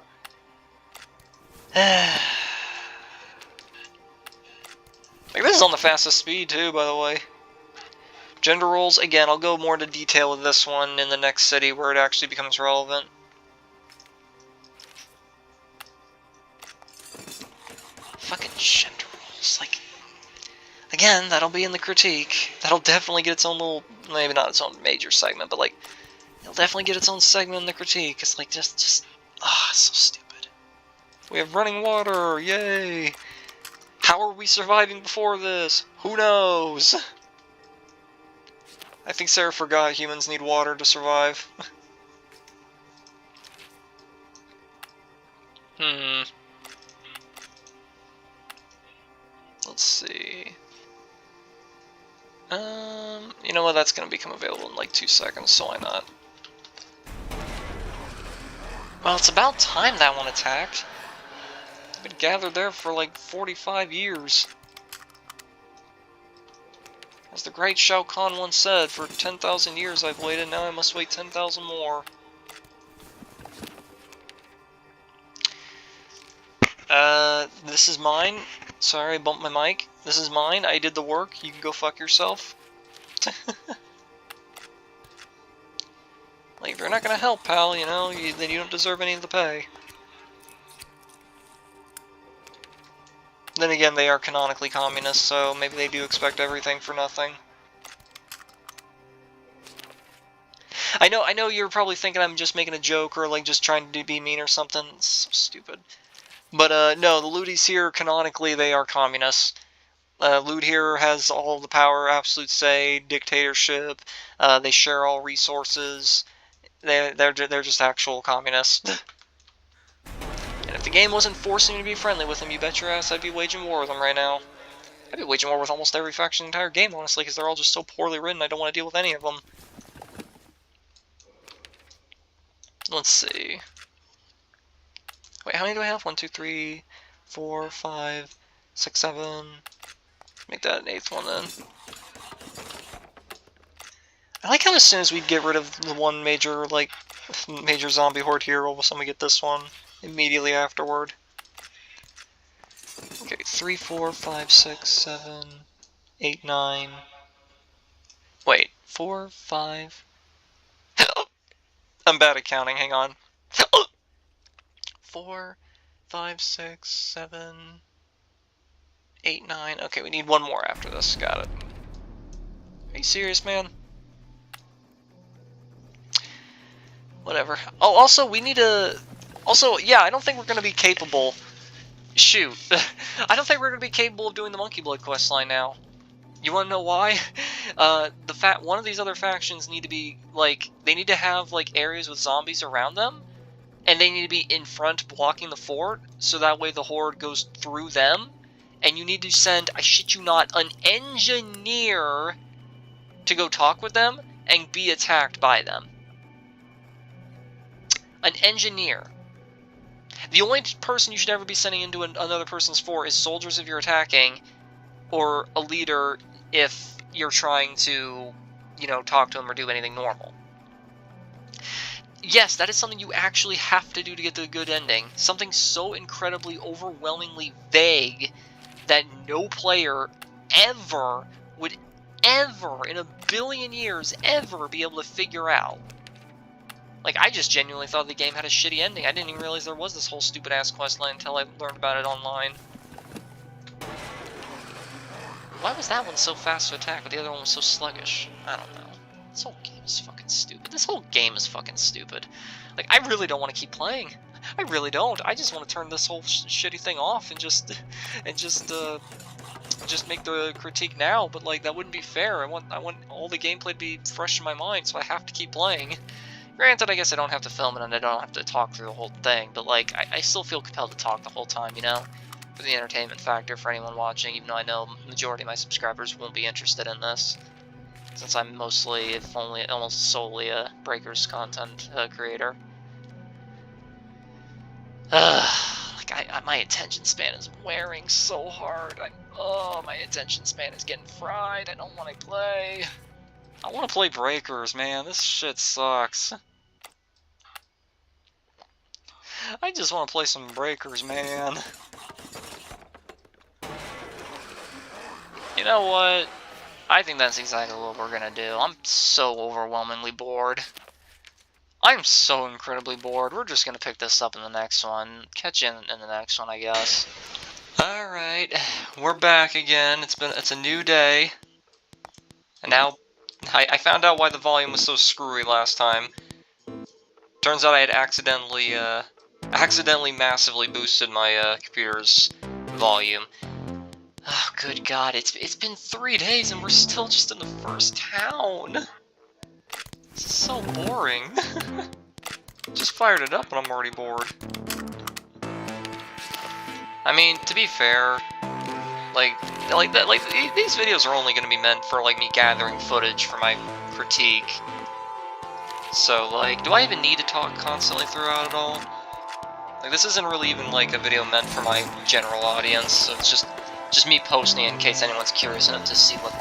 A: Like, this is on the fastest speed, too, by the way. Gender roles, again, I'll go more into detail with this one in the next city where it actually becomes relevant. Fucking gender roles, like... Again, that'll be in the critique. That'll definitely get its own little... Maybe not its own major segment, but, like... It'll definitely get its own segment in the critique. It's like, just... Ah, it's so stupid. We have running water, yay! How are we surviving before this? Who knows? I think Sarah forgot humans need water to survive. Let's see. You know what? That's gonna become available in like 2 seconds, so why not? Well, it's about time that one attacked. I've been gathered there for like 45 years. As the great Shao Kahn once said, for 10,000 years I've waited, now I must wait 10,000 more. This is mine. Sorry, I bumped my mic. This is mine. I did the work. You can go fuck yourself. Like, if you're not gonna help, pal, you know, then you don't deserve any of the pay. Then again, they are canonically communists, so maybe they do expect everything for nothing. I know you're probably thinking I'm just making a joke or like just trying to be mean or something. It's so stupid. But no, the Looties here, canonically, they are communists. Loot here has all the power, absolute say, dictatorship. They share all resources. They're just actual communists. And if the game wasn't forcing me to be friendly with them, you bet your ass I'd be waging war with them right now. I'd be waging war with almost every faction in the entire game, honestly, because they're all just so poorly written, I don't want to deal with any of them. Let's see. Wait, how many do I have? 1, 2, 3, 4, 5, 6, 7. Make that an 8th one then. I like how as soon as we get rid of the one major, like, major zombie horde here, all of a sudden we get this one immediately afterward. Okay, 3, 4, 5, 6, 7, 8, 9. Wait, 4, 5. I'm bad at counting, hang on. 4, 5, 6, 7, 8, 9. Okay, we need one more after this. Got it. Are you serious, man? Whatever. Oh, also, we need to... Also, yeah, I don't think we're going to be capable... Shoot. I don't think we're going to be capable of doing the Monkey Blood questline now. You want to know why? One of these other factions need to be, like... They need to have, like, areas with zombies around them. And they need to be in front blocking the fort. So that way the horde goes through them. And you need to send, I shit you not, an engineer to go talk with them and be attacked by them. An engineer. The only person you should ever be sending into another person's fort is soldiers if you're attacking, or a leader if you're trying to, you know, talk to them or do anything normal. Yes, that is something you actually have to do to get the good ending. Something so incredibly, overwhelmingly vague that no player ever would ever, in a billion years, ever be able to figure out. Like, I just genuinely thought the game had a shitty ending. I didn't even realize there was this whole stupid-ass questline until I learned about it online. Why was that one so fast to attack, but the other one was so sluggish? I don't know. This whole game is fucking stupid. This whole game is fucking stupid. Like, I really don't want to keep playing. I really don't. I just want to turn this whole shitty thing off and just make the critique now. But like, that wouldn't be fair. I want all the gameplay to be fresh in my mind, so I have to keep playing. Granted, I guess I don't have to film it and I don't have to talk through the whole thing, but like, I still feel compelled to talk the whole time, you know? For the entertainment factor for anyone watching, even though I know the majority of my subscribers won't be interested in this. Since I'm mostly, if only, almost solely a Breakers content creator. Like, my attention span is wearing so hard. My attention span is getting fried. I don't want to play. I want to play Breakers, man. This shit sucks. I just want to play some Breakers, man. You know what? I think that's exactly what we're gonna do. I'm so overwhelmingly bored. I'm so incredibly bored. We're just gonna pick this up in the next one. Catch you in the next one, I guess. Alright, we're back again. It's a new day. And now I found out why the volume was so screwy last time. Turns out I had accidentally massively boosted my computer's volume. Oh, good God, it's been 3 days and we're still just in the first town. This is so boring. Just fired it up and I'm already bored. I mean, to be fair, these videos are only going to be meant for like me gathering footage for my critique. So like, do I even need to talk constantly throughout it all? Like, this isn't really even like a video meant for my general audience. So it's just me posting in case anyone's curious enough to see what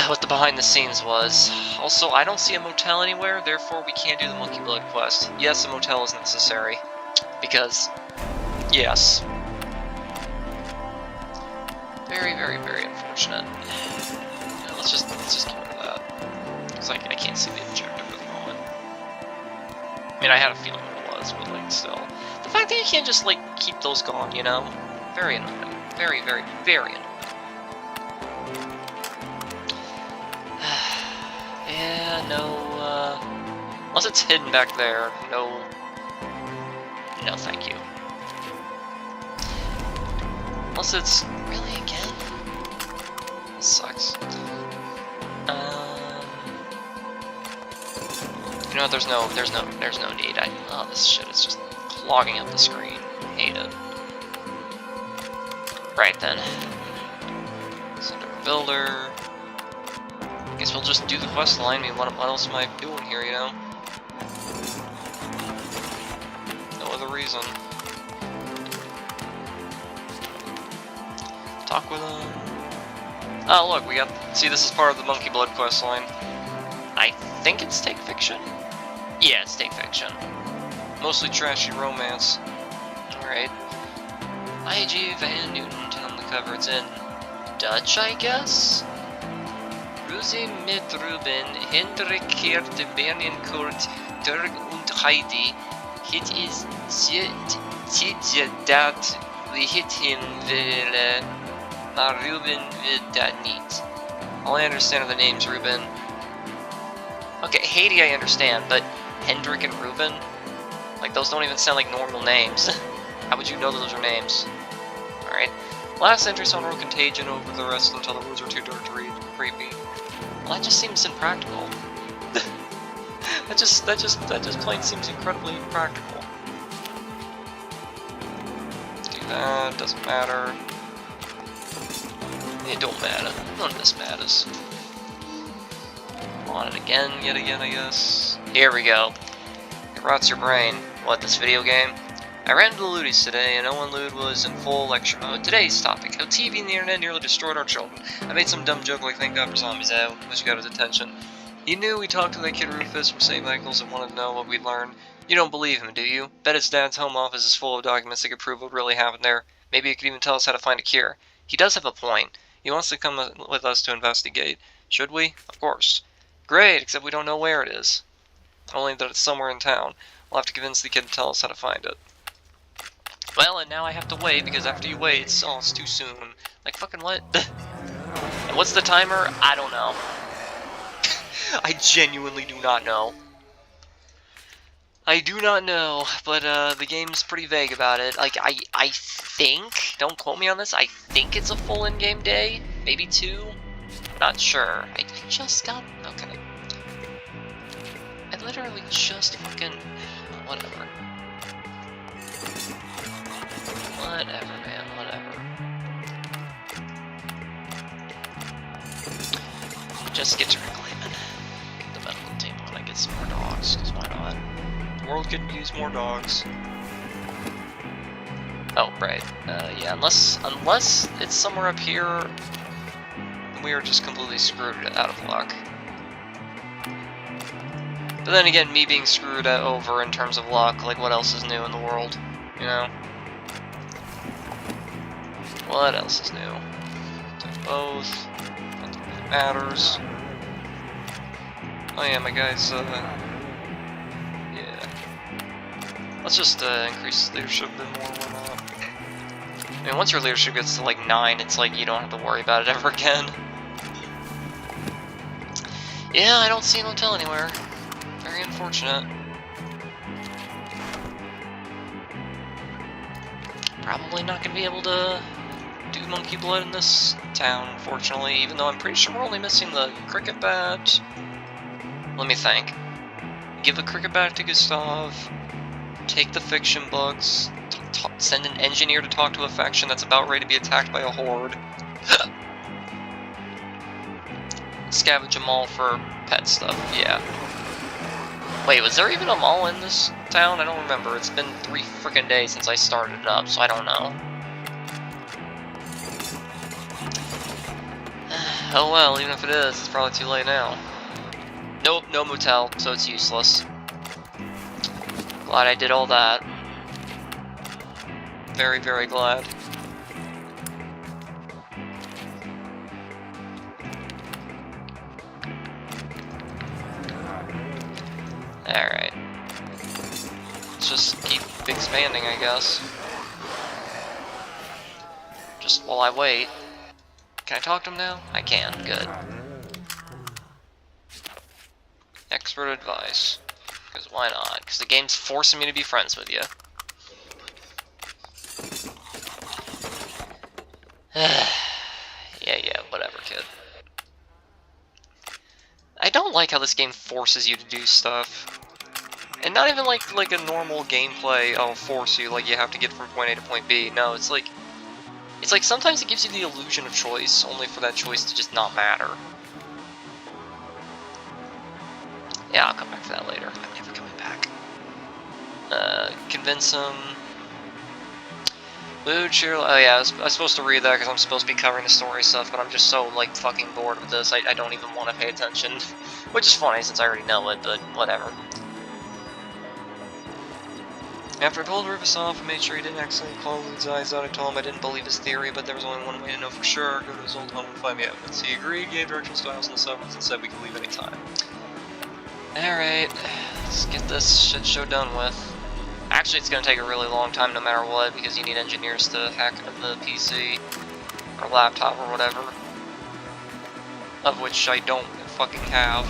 B: what the behind the scenes was. Also, I don't see a motel anywhere, therefore we can't do the Monkey Blood quest. Yes, a motel is necessary. Because, yes. Very, very, very unfortunate. Yeah, let's just get rid of that. Because I can't see the objective at the moment. I mean, I had a feeling it was, but like, still. The fact that you can't just, like, keep those gone, you know? Very annoying. Very, very, very annoying. Yeah, no, unless it's hidden back there, no... No, thank you. Unless it's... Really, again? This sucks. You know what, there's no need. Oh, this shit is just clogging up the screen. Hate it. Right then. Send a builder. Guess we'll just do the quest line. I mean, what else am I doing here, you know? No other reason. Talk with him. Oh, look, we got... See, this is part of the Monkey Blood quest line. I think it's Take Fiction? Yeah, it's Take Fiction. Mostly trashy romance. Alright. I.G. Van Newton on the cover. It's in Dutch, I guess? Rosie mit Ruben, Hendrik keert de Berlin Kurt, Dirk und Heidi. Het is tijd dat we hit him willen, maar Ruben wil dat niet. All I understand are the names, Ruben. Okay, Heidi I understand, but Hendrik and Ruben? Like, those don't even sound like normal names. How would you know those are names? Alright. Last entry saw no contagion over the rest until the words were too dark to read. Creepy. Well, that just seems impractical. that just plain seems incredibly impractical. Do that, doesn't matter. It don't matter. None of this matters. On it again, yet again, I guess. Here we go. It rots your brain. What, this video game? I ran into the Ludies today, and Owen Lude was in full lecture mode. Today's topic, how TV and the internet nearly destroyed our children. I made some dumb joke like thank God for zombies out, which got his attention. He knew we talked to that kid Rufus from St. Michael's and wanted to know what we'd learned. You don't believe him, do you? Bet his dad's home office is full of documents that could prove what really happened there. Maybe he could even tell us how to find a cure. He does have a point. He wants to come with us to investigate. Should we? Of course. Great, except we don't know where it is. Only that it's somewhere in town. We'll have to convince the kid to tell us how to find it. Well, and now I have to wait, because after you wait, it's too soon. Like, fucking what? And what's the timer? I don't know. I genuinely do not know. I do not know, but the game's pretty vague about it. Like, I think, don't quote me on this, I think it's a full in-game day, maybe 2, not sure. I just got, okay. I literally just fucking, whatever. Whatever, man, whatever. Just get to reclaiming. Get the medical team on and get some more dogs, because why not? The world could use more dogs. Oh, right. Yeah, unless it's somewhere up here, we are just completely screwed out of luck. But then again, me being screwed over in terms of luck, like what else is new in the world, you know? What else is new? Both. Nothing really matters. Oh yeah, my guys, yeah. Let's just, increase leadership a bit more, why not? I mean, once your leadership gets to, like, 9, it's like you don't have to worry about it ever again. Yeah, I don't see an hotel anywhere. Very unfortunate. Probably not gonna be able to do Monkey Blood in this town, unfortunately, even though I'm pretty sure we're only missing the cricket bat. Let me think. Give the cricket bat to Gustav, take the fiction books, send an engineer to talk to a faction that's about ready to be attacked by a horde. Scavenge a mall for pet stuff, yeah. Wait, was there even a mall in this town? I don't remember. It's been 3 frickin' days since I started it up, so I don't know. Oh well, even if it is, it's probably too late now. Nope, no motel, so it's useless. Glad I did all that. Very, very glad. Alright. Let's just keep expanding, I guess. Just while I wait. Can I talk to him now? I can, good. Expert advice. Because why not? Because the game's forcing me to be friends with you. Yeah, whatever, kid. I don't like how this game forces you to do stuff. And not even like a normal gameplay, oh, force you, like you have to get from point A to point B. No, it's like sometimes it gives you the illusion of choice, only for that choice to just not matter. Yeah, I'll come back for that later. I'm never coming back. Convince him. Mood, cheer. Oh yeah, I was supposed to read that because I'm supposed to be covering the story stuff, but I'm just so like fucking bored with this. I don't even want to pay attention, which is funny since I already know it, but whatever. After I pulled Rufus off and made sure he didn't accidentally close his eyes out, I told him I didn't believe his theory, but there was only one way to know for sure. Go to his old home and find the evidence. He agreed, gave directions to the house in the suburbs, and said we could leave any time. Alright, let's get this shit show done with. Actually, it's going to take a really long time no matter what, because you need engineers to hack into the PC, or laptop, or whatever. Of which I don't fucking have.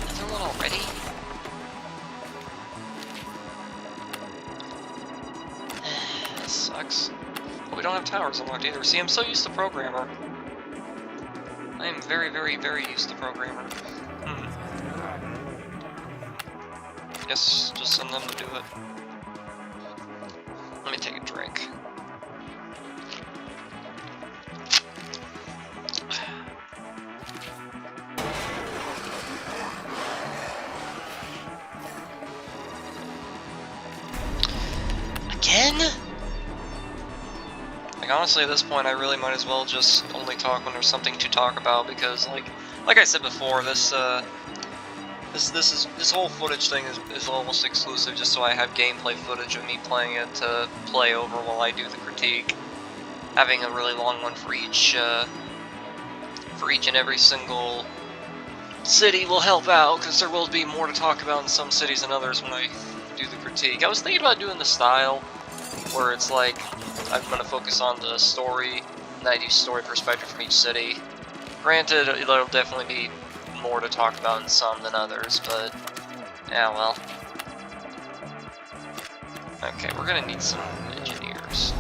B: Another one already? This sucks. But we don't have towers unlocked either. See, I'm so used to Programmer. I am very, very, very used to Programmer. Guess just send them to do it. Let me take a drink. Again? Like honestly, at this point, I really might as well just only talk when there's something to talk about because, like I said before, this whole footage thing is almost exclusive just so I have gameplay footage of me playing it to play over while I do the critique. Having a really long one for each and every single city will help out, because there will be more to talk about in some cities than others when I do the critique. I was thinking about doing the style, where it's like, I'm going to focus on the story, and I do story perspective from each city. Granted, there'll definitely be more to talk about in some than others, but yeah, well. Okay, we're gonna need some engineers.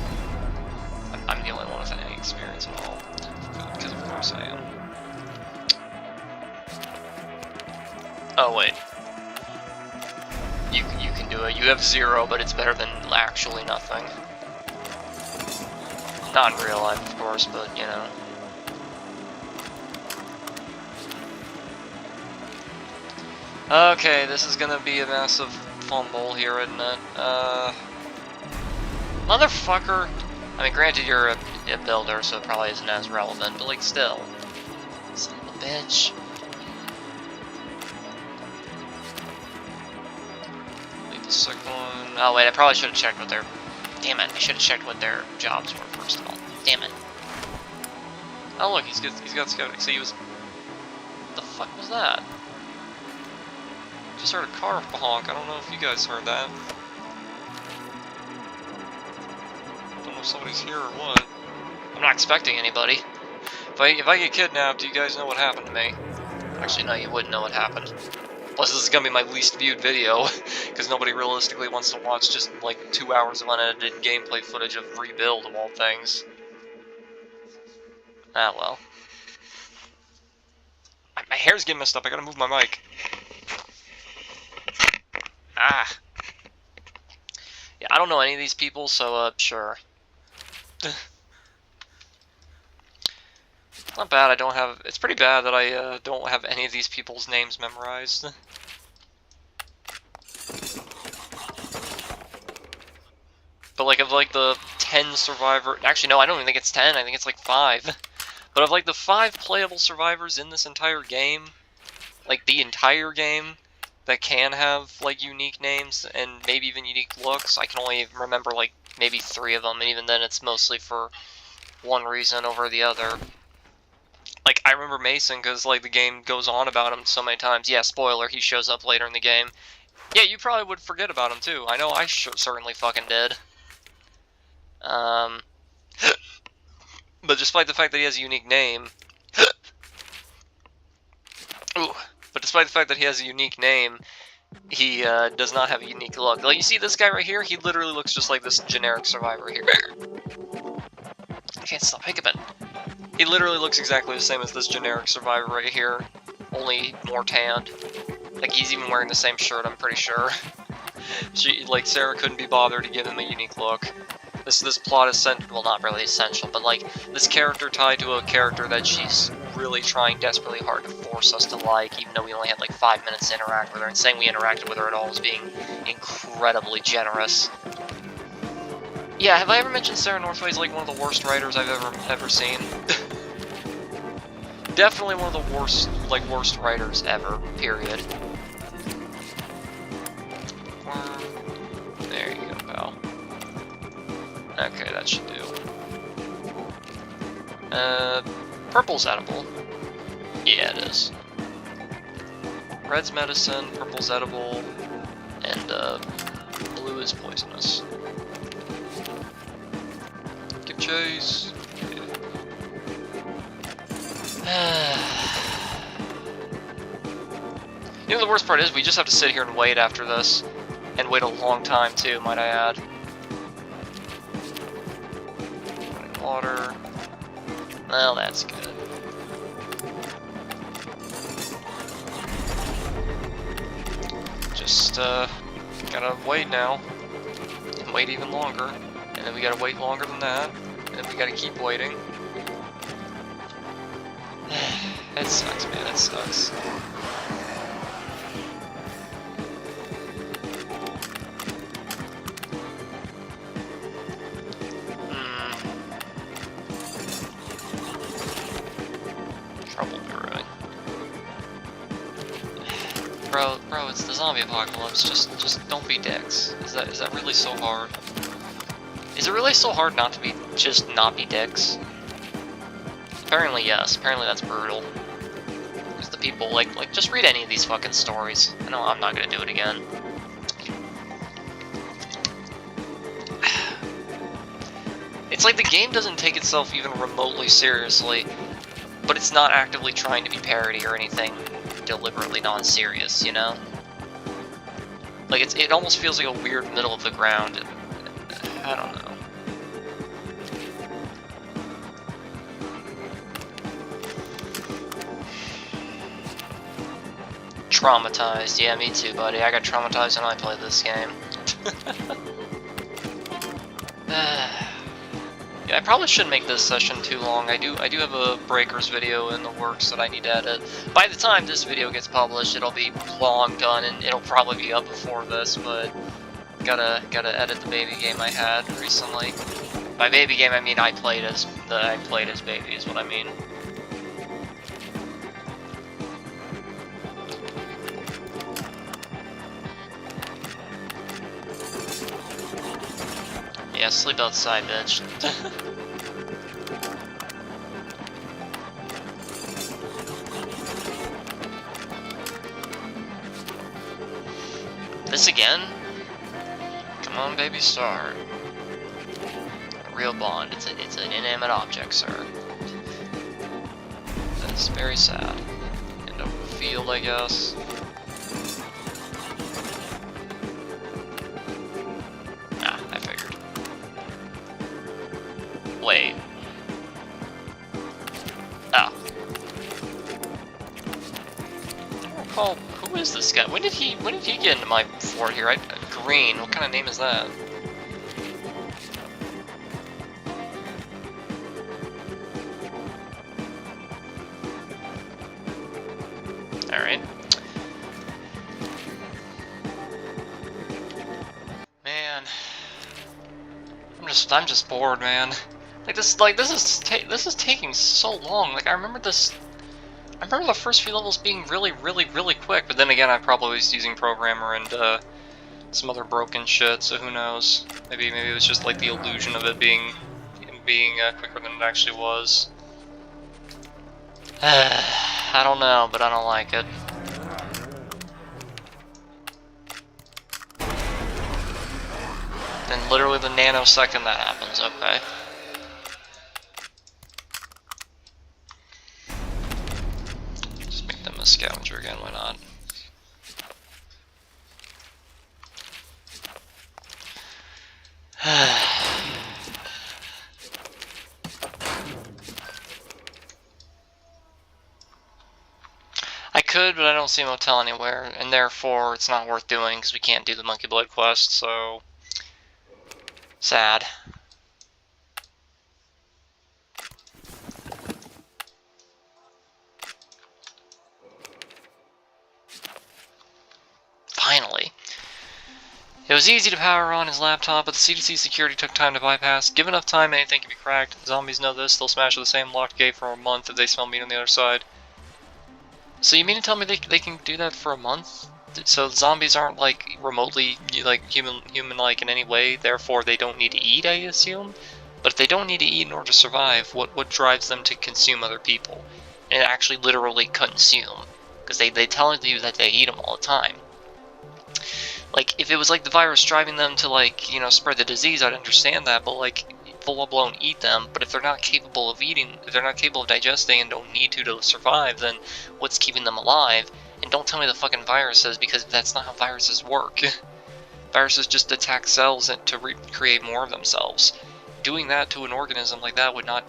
B: I'm the only one with any experience at all, because of course I am. Oh wait, you can do it. You have 0, but it's better than actually nothing. Not in real life, of course, but you know. Okay, this is gonna be a massive fumble here, isn't it? Motherfucker! I mean, granted, you're a builder, so it probably isn't as relevant, but like, still. Son of a bitch. Leave the second one. Oh, wait, I probably should have checked what their. Damn it, I should have checked what their jobs were, first of all. Damn it. Oh, look, he's got scouting. So he was. What the fuck was that? Just heard a car honk. I don't know if you guys heard that. Don't know if somebody's here or what. I'm not expecting anybody. If I get kidnapped, you guys know what happened to me. Actually, no, you wouldn't know what happened. Plus, this is gonna be my least viewed video, because nobody realistically wants to watch just like 2 hours of unedited gameplay footage of Rebuild of all things. Ah well. My hair's getting messed up. I gotta move my mic. Ah. Yeah, I don't know any of these people, so, sure. Not bad, I don't have... It's pretty bad that I, don't have any of these people's names memorized. But, like, of, like, the 10 survivor... Actually, no, I don't even think it's 10, I think it's, like, 5.
A: But of like the 5 playable survivors in this entire game, like the entire game, that can have like unique names and maybe even unique looks, I can only remember like maybe 3 of them, and even then it's mostly for one reason over the other. Like, I remember Mason because like the game goes on about him so many times. Yeah, spoiler, he shows up later in the game. Yeah, you probably would forget about him too. I know I certainly fucking did. But despite the fact that he has a unique name... Ooh. But despite the fact that he has a unique name, he does not have a unique look. Like, you see this guy right here? He literally looks just like this generic survivor here. I can't stop hiccuping. He literally looks exactly the same as this generic survivor right here, only more tanned. Like, he's even wearing the same shirt, I'm pretty sure. Sarah couldn't be bothered to give him a unique look. This plot is well, not really essential, but like, this character tied to a character that she's really trying desperately hard to force us to like, even though we only had like 5 minutes to interact with her, and saying we interacted with her at all was being incredibly generous. Yeah, have I ever mentioned Sarah Northway's like one of the worst writers I've ever seen? Definitely one of the worst writers ever, period. There you go, pal. Okay, that should do. Purple's edible. Yeah, it is. Red's medicine, purple's edible, and blue is poisonous. Give chase. You know, the worst part is we just have to sit here and wait after this. And wait a long time too, might I add. Running water. Well, that's good. Just, gotta wait now. And wait even longer. And then we gotta wait longer than that. And then we gotta keep waiting. It sucks, man, it sucks. Trouble brewing. Bro, it's the zombie apocalypse. Just don't be dicks. Is that really so hard? Is it really so hard not to be not be dicks? Apparently yes. Apparently that's brutal. Because the people like just read any of these fucking stories. I know I'm not gonna do it again. It's like the game doesn't take itself even remotely seriously, but it's not actively trying to be parody or anything deliberately non-serious, you know? Like, it almost feels like a weird middle of the ground. I don't know. Traumatized. Yeah, me too, buddy. I got traumatized when I played this game. Yeah, I probably shouldn't make this session too long. I do have a Breakers video in the works that I need to edit. By the time this video gets published, it'll be long done, and it'll probably be up before this, but gotta edit the baby game I had recently. By baby game, I mean I played as baby is what I mean. Yeah, sleep outside, bitch. This again? Come on, baby, start. A real bond. It's an inanimate object, sir. That's very sad. End of the field, I guess. I figured. Wait. Oh. I don't recall. Who is this guy? When did he get into my fort here? Green. What kind of name is that? Alright. Man. I'm just bored, man.
B: This is taking so long. Like I remember the first few levels being really quick, but then again I probably was using Programmer and some other broken shit, so who knows? Maybe it was just like the illusion of it being quicker than it actually was. I don't know, but I don't like it. And literally the nanosecond that happens, okay. Just make them a scavenger again, why not? I could, but I don't see a motel anywhere, and therefore it's not worth doing because we can't do the Monkey Blood quest, so sad. Finally. It was easy to power on his laptop, but the CDC security took time to bypass. Give enough time, anything can be cracked. Zombies know this. They'll smash the same locked gate for a month if they smell meat on the other side. So you mean to tell me they can do that for a month? So zombies aren't like remotely like human-like in any way, therefore they don't need to eat, I assume? But if they don't need to eat in order to survive, what drives them to consume other people? And actually literally consume. Because they tell you that they eat them all the time. Like, if it was like the virus driving them to, like, you know, spread the disease, I'd understand that, but, like, full-blown eat them. But if they're not capable of eating, if they're not capable of digesting and don't need to survive, then what's keeping them alive? And don't tell me the fucking viruses, because that's not how viruses work. Viruses just attack cells to create more of themselves. Doing that to an organism like that would not...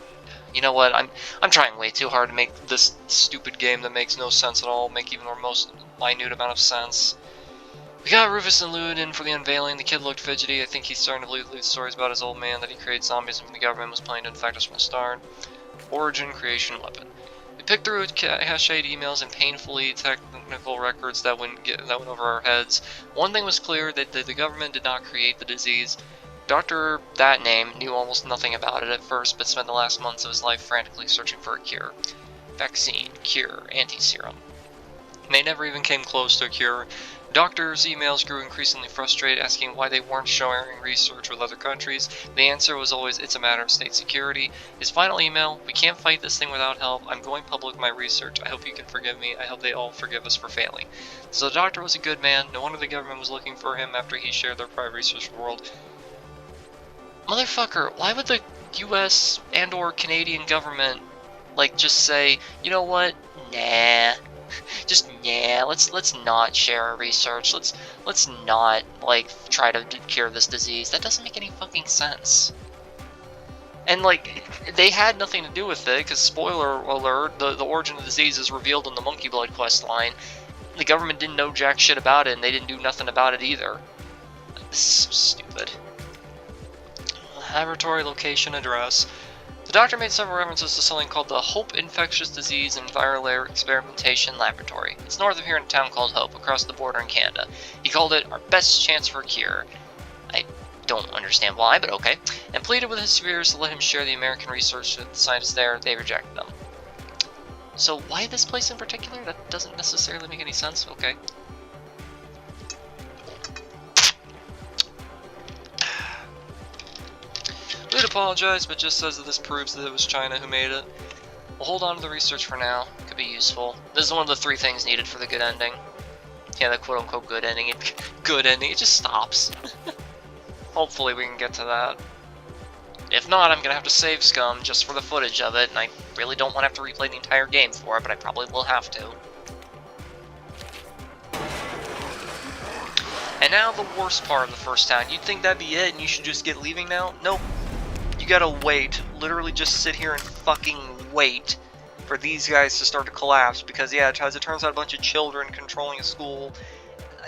B: You know what, I'm trying way too hard to make this stupid game that makes no sense at all make even the most minute amount of sense. We got Rufus and Lewd in for the unveiling. The kid looked fidgety. I think he's starting to believe Lewd's stories about his old man that he created zombies and the government was planning to infect us from the start. Origin, creation, weapon. We picked through cached emails and painfully technical records that went over our heads. One thing was clear, that the government did not create the disease. Dr. That Name knew almost nothing about it at first, but spent the last months of his life frantically searching for a cure. Vaccine, cure, anti-serum. They never even came close to a cure. Doctors' emails grew increasingly frustrated, asking why they weren't sharing research with other countries. The answer was always, it's a matter of state security. His final email, we can't fight this thing without help. I'm going public with my research. I hope you can forgive me. I hope they all forgive us for failing. So the doctor was a good man. No wonder the government was looking for him after he shared their private research with the world. Motherfucker, why would the US and or Canadian government, like, just say, you know what? Nah. Just nah, let's not share our research. Let's not like try to cure this disease. That doesn't make any fucking sense. And like they had nothing to do with it because spoiler alert, the origin of the disease is revealed in the Monkey Blood quest line. The government didn't know jack shit about it and they didn't do nothing about it either. This is so stupid. Laboratory location address. The doctor made several references to something called the Hope Infectious Disease and Viral Experimentation Laboratory. It's north of here in a town called Hope, across the border in Canada. He called it our best chance for a cure. I don't understand why, but okay. And pleaded with his superiors to let him share the American research with the scientists there. They rejected them. So why this place in particular? That doesn't necessarily make any sense. Okay. We'd apologize, but just says that this proves that it was China who made it. We'll hold on to the research for now. Could be useful. This is one of the 3 things needed for the good ending. Yeah, the quote-unquote good ending. Good ending. It just stops. Hopefully we can get to that. If not, I'm gonna have to save Scum just for the footage of it, and I really don't want to have to replay the entire game for it, but I probably will have to. And now the worst part of the first town. You'd think that'd be it and you should just get leaving now? Nope. You gotta wait. Literally just sit here and fucking wait for these guys to start to collapse. Because yeah, as it turns out, a bunch of children controlling a school.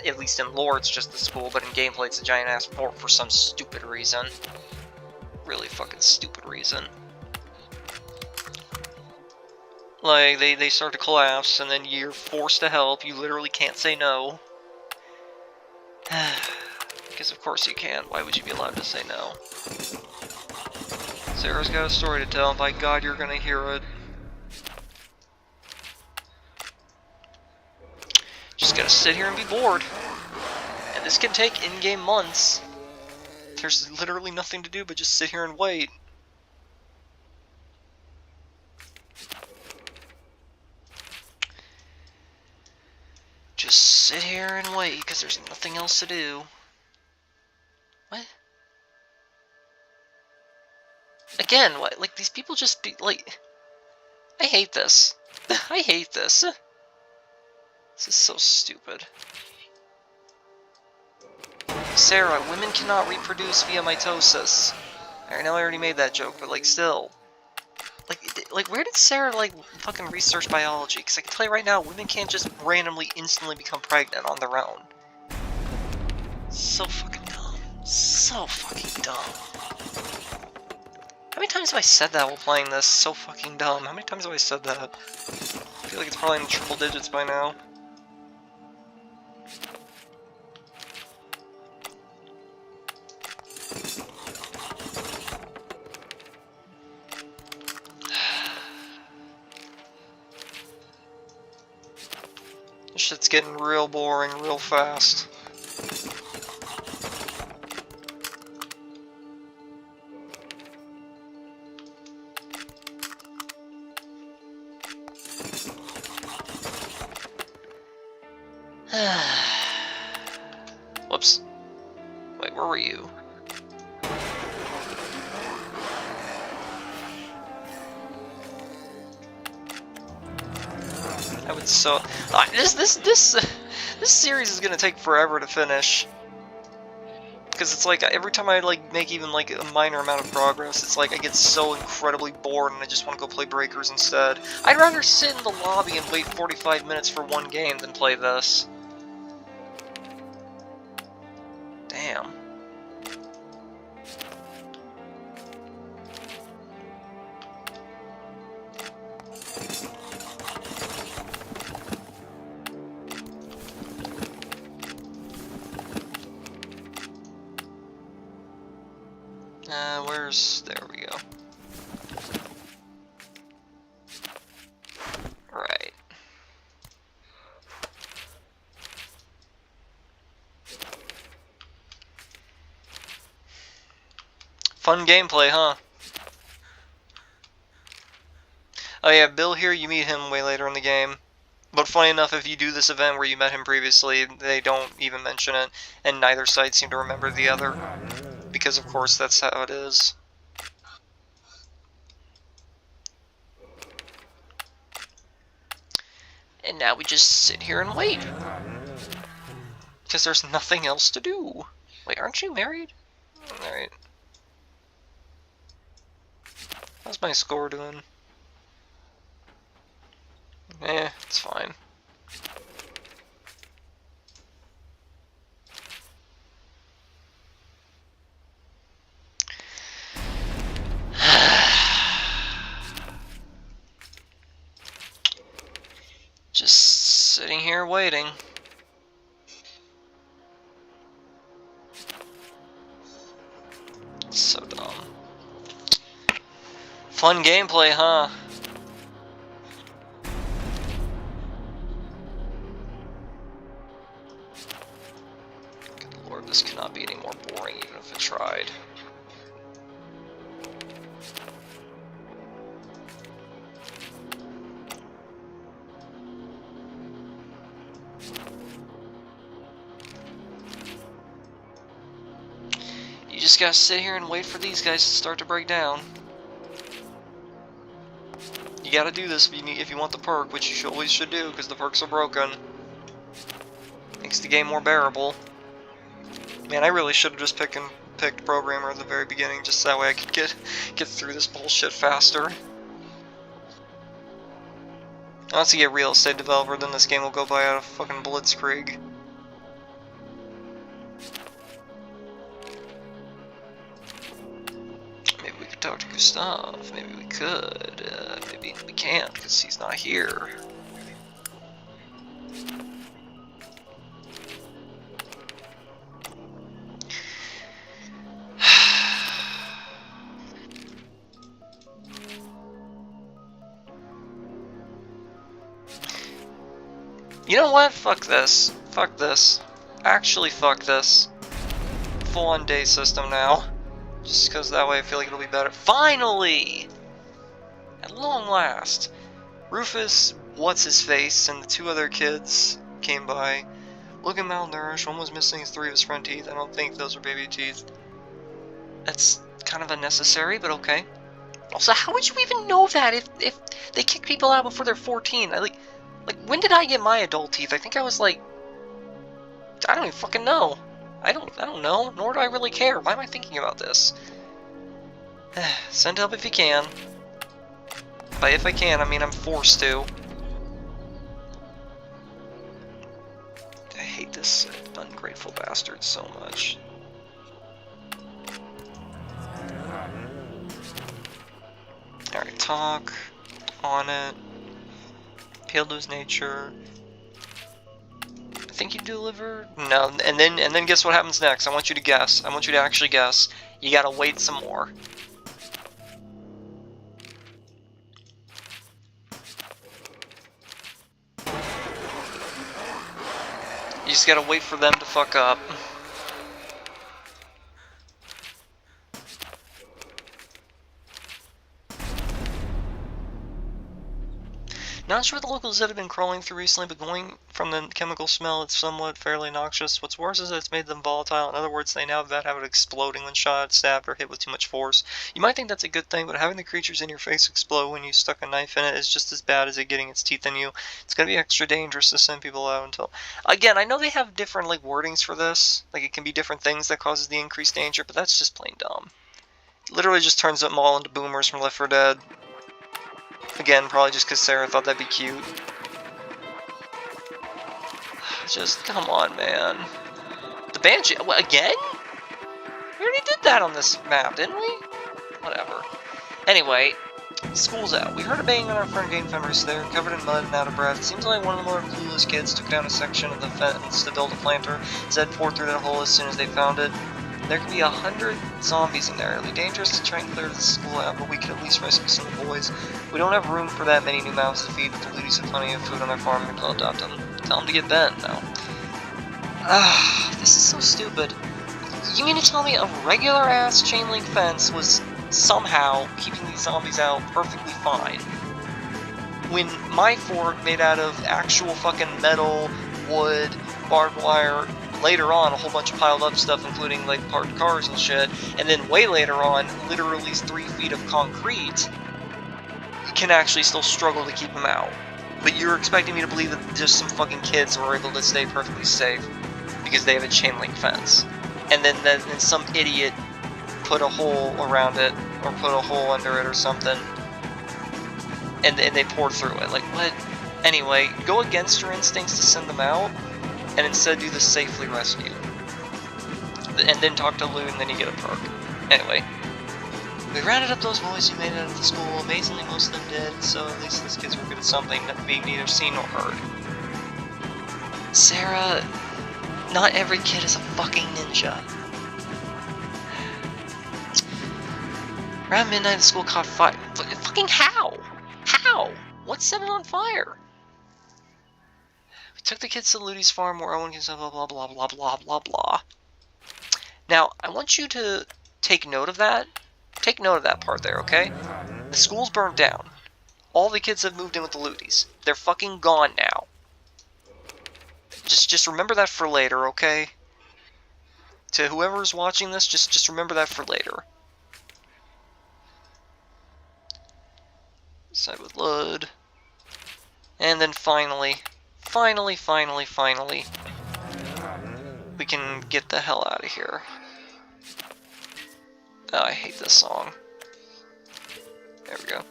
B: At least in lore it's just the school, but in gameplay it's a giant ass fort for some stupid reason. Really fucking stupid reason. Like, they start to collapse and then you're forced to help. You literally can't say no. Because of course you can. Why would you be allowed to say no?
A: Sarah's got a story to tell, and by God, you're gonna hear it. Just gotta sit here and be bored. And this can take in-game months. There's literally nothing to do but just sit here and wait. Just sit here and wait, because there's nothing else to do. What? Again, what? Like, these people just be, like... I hate this. I hate this. This is so stupid. Sarah, women cannot reproduce via mitosis. I know I already made that joke, but, like, still. Like, where did Sarah, like, fucking research biology? Because I can tell you right now, women can't just randomly, instantly become pregnant on their own. So fucking dumb. So fucking dumb. How many times have I said that while playing this? So fucking dumb. How many times have I said that? I feel like it's probably in the triple digits by now. This shit's getting real boring real fast. Whoops. Wait, where were you? I would so... This series is gonna take forever to finish. Because it's like, every time I like make even like a minor amount of progress, it's like I get so incredibly bored and I just want to go play Breakers instead. I'd rather sit in the lobby and wait 45 minutes for one game than play this. Damn. There we go. Right. Fun gameplay, huh? Oh yeah, Bill here, you meet him way later in the game. But funny enough, if you do this event where you met him previously, they don't even mention it, and neither side seem to remember the other. Because of course that's how it is. And now we just sit here and wait. Because there's nothing else to do. Wait, aren't you married? Alright. How's my score doing? Eh, it's fine. Just sitting here waiting. So dumb. Fun gameplay, huh? Good lord, this cannot be any more boring even if it tried. You just gotta sit here and wait for these guys to start to break down. You gotta do this if you want the perk, which you always should do, because the perks are broken. Makes the game more bearable. Man, I really should have just picked Programmer at the very beginning, just that way I could get through this bullshit faster. Once you get real estate developer, then this game will go by out of fucking blitzkrieg. Maybe we could talk to Gustav. Maybe we could. Maybe we can't, because he's not here. You know what? Fuck this. Fuck this. Actually, fuck this. Full-on day system now. Just because that way I feel like it'll be better. Finally! At long last. Rufus, what's-his-face, and the two other kids came by. Looking malnourished, one was missing 3 of his front teeth. I don't think those are baby teeth. That's kind of unnecessary, but okay. Also, how would you even know that if they kick people out before they're 14? Like, when did I get my adult teeth? I think I was like, I don't even fucking know. I don't know, nor do I really care. Why am I thinking about this? Send help if you can. By if I can, I mean I'm forced to. I hate this ungrateful bastard so much. Alright, talk. On it. Appeal to his nature. I think you delivered? No, and then guess what happens next? I want you to guess. I want you to actually guess. You gotta wait some more. You just gotta wait for them to fuck up. Not sure what the locals have been crawling through recently, but going from the chemical smell, it's somewhat fairly noxious. What's worse is that it's made them volatile. In other words, they now have that habit of exploding when shot, stabbed, or hit with too much force. You might think that's a good thing, but having the creatures in your face explode when you stuck a knife in it is just as bad as it getting its teeth in you. It's gonna be extra dangerous to send people out until... Again, I know they have different, like, wordings for this. Like, it can be different things that causes the increased danger, but that's just plain dumb. It literally just turns them all into boomers from Left 4 Dead. Again, probably just because Sarah thought that'd be cute. Just, come on, man. The Banshee, again? We already did that on this map, didn't we? Whatever. Anyway, school's out. We heard a bang on our front gate fenders there, covered in mud and out of breath. Seems like one of the more clueless kids took down a section of the fence to build a planter. Zed poured through that hole as soon as they found it. There could be 100 zombies in there. It'll be dangerous to try and clear the school out, but we could at least rescue some of the boys. We don't have room for that many new mouths to feed, but the Ludies have plenty of food on their farm and we'll adopt them. Tell them to get bent, now. This is so stupid. You mean to tell me a regular-ass chain link fence was somehow keeping these zombies out perfectly fine? When my fort, made out of actual fucking metal, wood, barbed wire, later on a whole bunch of piled up stuff, including like parked cars and shit, and then way later on, literally 3 feet of concrete, can actually still struggle to keep them out. But you're expecting me to believe that just some fucking kids were able to stay perfectly safe because they have a chain link fence. And then some idiot put a hole around it, or put a hole under it or something, and they poured through it. Like, what? Anyway, go against your instincts to send them out, and instead do the safely rescue. And then talk to Lou, and then you get a perk. Anyway. We rounded up those boys who made it out of the school. Amazingly, most of them did, so at least those kids were good at something, being neither seen nor heard. Sarah, not every kid is a fucking ninja. Around midnight, the school caught fire. Fucking how? How? What set it on fire? We took the kids to Ludi's farm where Owen can say blah blah blah blah blah blah blah. Now, I want you to take note of that. Take note of that part there, okay? The school's burnt down. All the kids have moved in with the Ludis. They're fucking gone now. Just remember that for later, okay? To whoever's watching this, just remember that for later. Side with Lud. And then finally, we can get the hell out of here. Oh, I hate this song. There we go.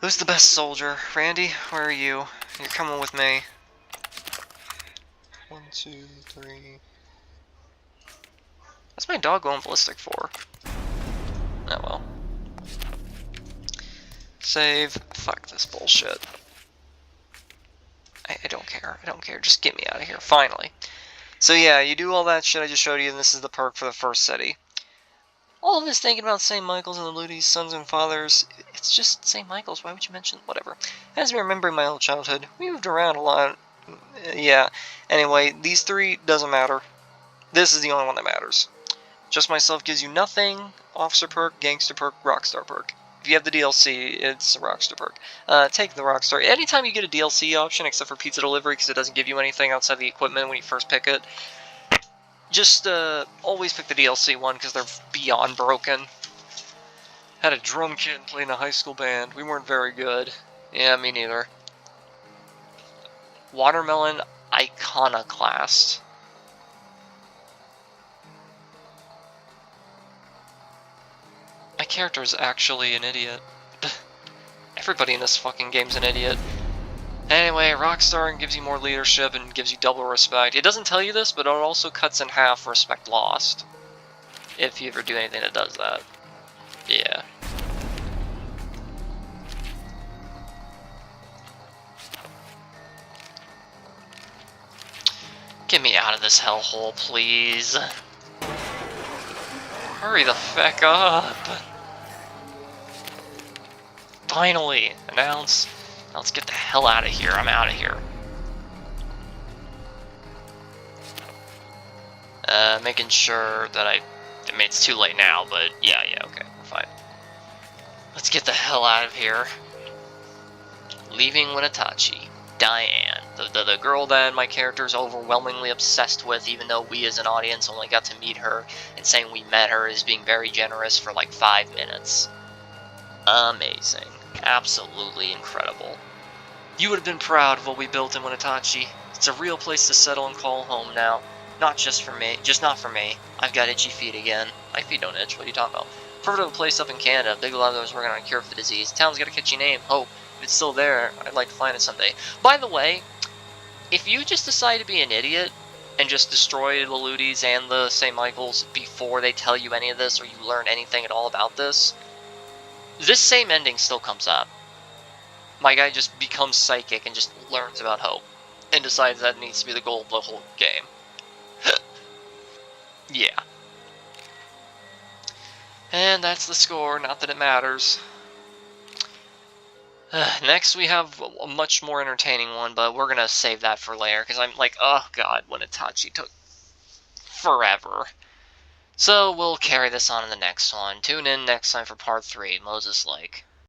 A: Who's the best soldier? Randy, where are you? You're coming with me. 1, 2, 3. What's my dog going ballistic for? Oh well. Save. Fuck this bullshit. I don't care. I don't care. Just get me out of here. Finally. So yeah, you do all that shit I just showed you, and this is the perk for the first city.
B: All of this thinking about St. Michael's and the Ludi's sons and fathers. It's just St. Michael's. Why would you mention whatever? As me remembering my old childhood, we moved around a lot. Yeah. Anyway, these three doesn't matter. This is the only one that matters. Just Myself gives you nothing. Officer perk, Gangster perk, Rockstar perk. If you have the DLC, it's a Rockstar perk. Take the Rockstar. Anytime you get a DLC option, except for pizza delivery, because it doesn't give you anything outside the equipment when you first pick it, just always pick the DLC one, because they're beyond broken. Had a drum kit and played in a high school band. We weren't very good. Yeah, me neither. Watermelon Iconoclast. My character is actually an idiot. Everybody in this fucking game's an idiot. Anyway, Rockstar gives you more leadership and gives you double respect. It doesn't tell you this, but it also cuts in half respect lost. If you ever do anything that does that. Yeah. Get me out of this hellhole, please. Hurry the feck up. Finally, announce. Now let's get the hell out of here. I'm out of here. Making sure that I mean, it's too late now, but yeah, okay, we're fine. Let's get the hell out of here. Leaving Wenatchee. Diane, the girl that my character is overwhelmingly obsessed with, even though we as an audience only got to meet her, and saying we met her is being very generous for like 5 minutes. Amazing. Absolutely incredible. You would have been proud of what we built in Wenatchee. It's a real place to settle and call home now. Not just for me. Just not for me. I've got itchy feet again. My feet don't itch. What are you talking about? Perfect of a place up in Canada. Big lab that was working on a cure for the disease. Town's got a catchy name. Hope. If it's still there, I'd like to find it someday. By the way, if you just decide to be an idiot and just destroy the Ludis and the St. Michael's before they tell you any of this, or you learn anything at all about this, this same ending still comes up. My guy just becomes psychic and just learns about hope, and decides that needs to be the goal of the whole game. Yeah. And that's the score, not that it matters. Next we have a much more entertaining one, but we're gonna save that for later, because I'm like, oh god, Wenatchee took forever. So we'll carry this on in the next one. Tune in next time for part 3, Moses Lake.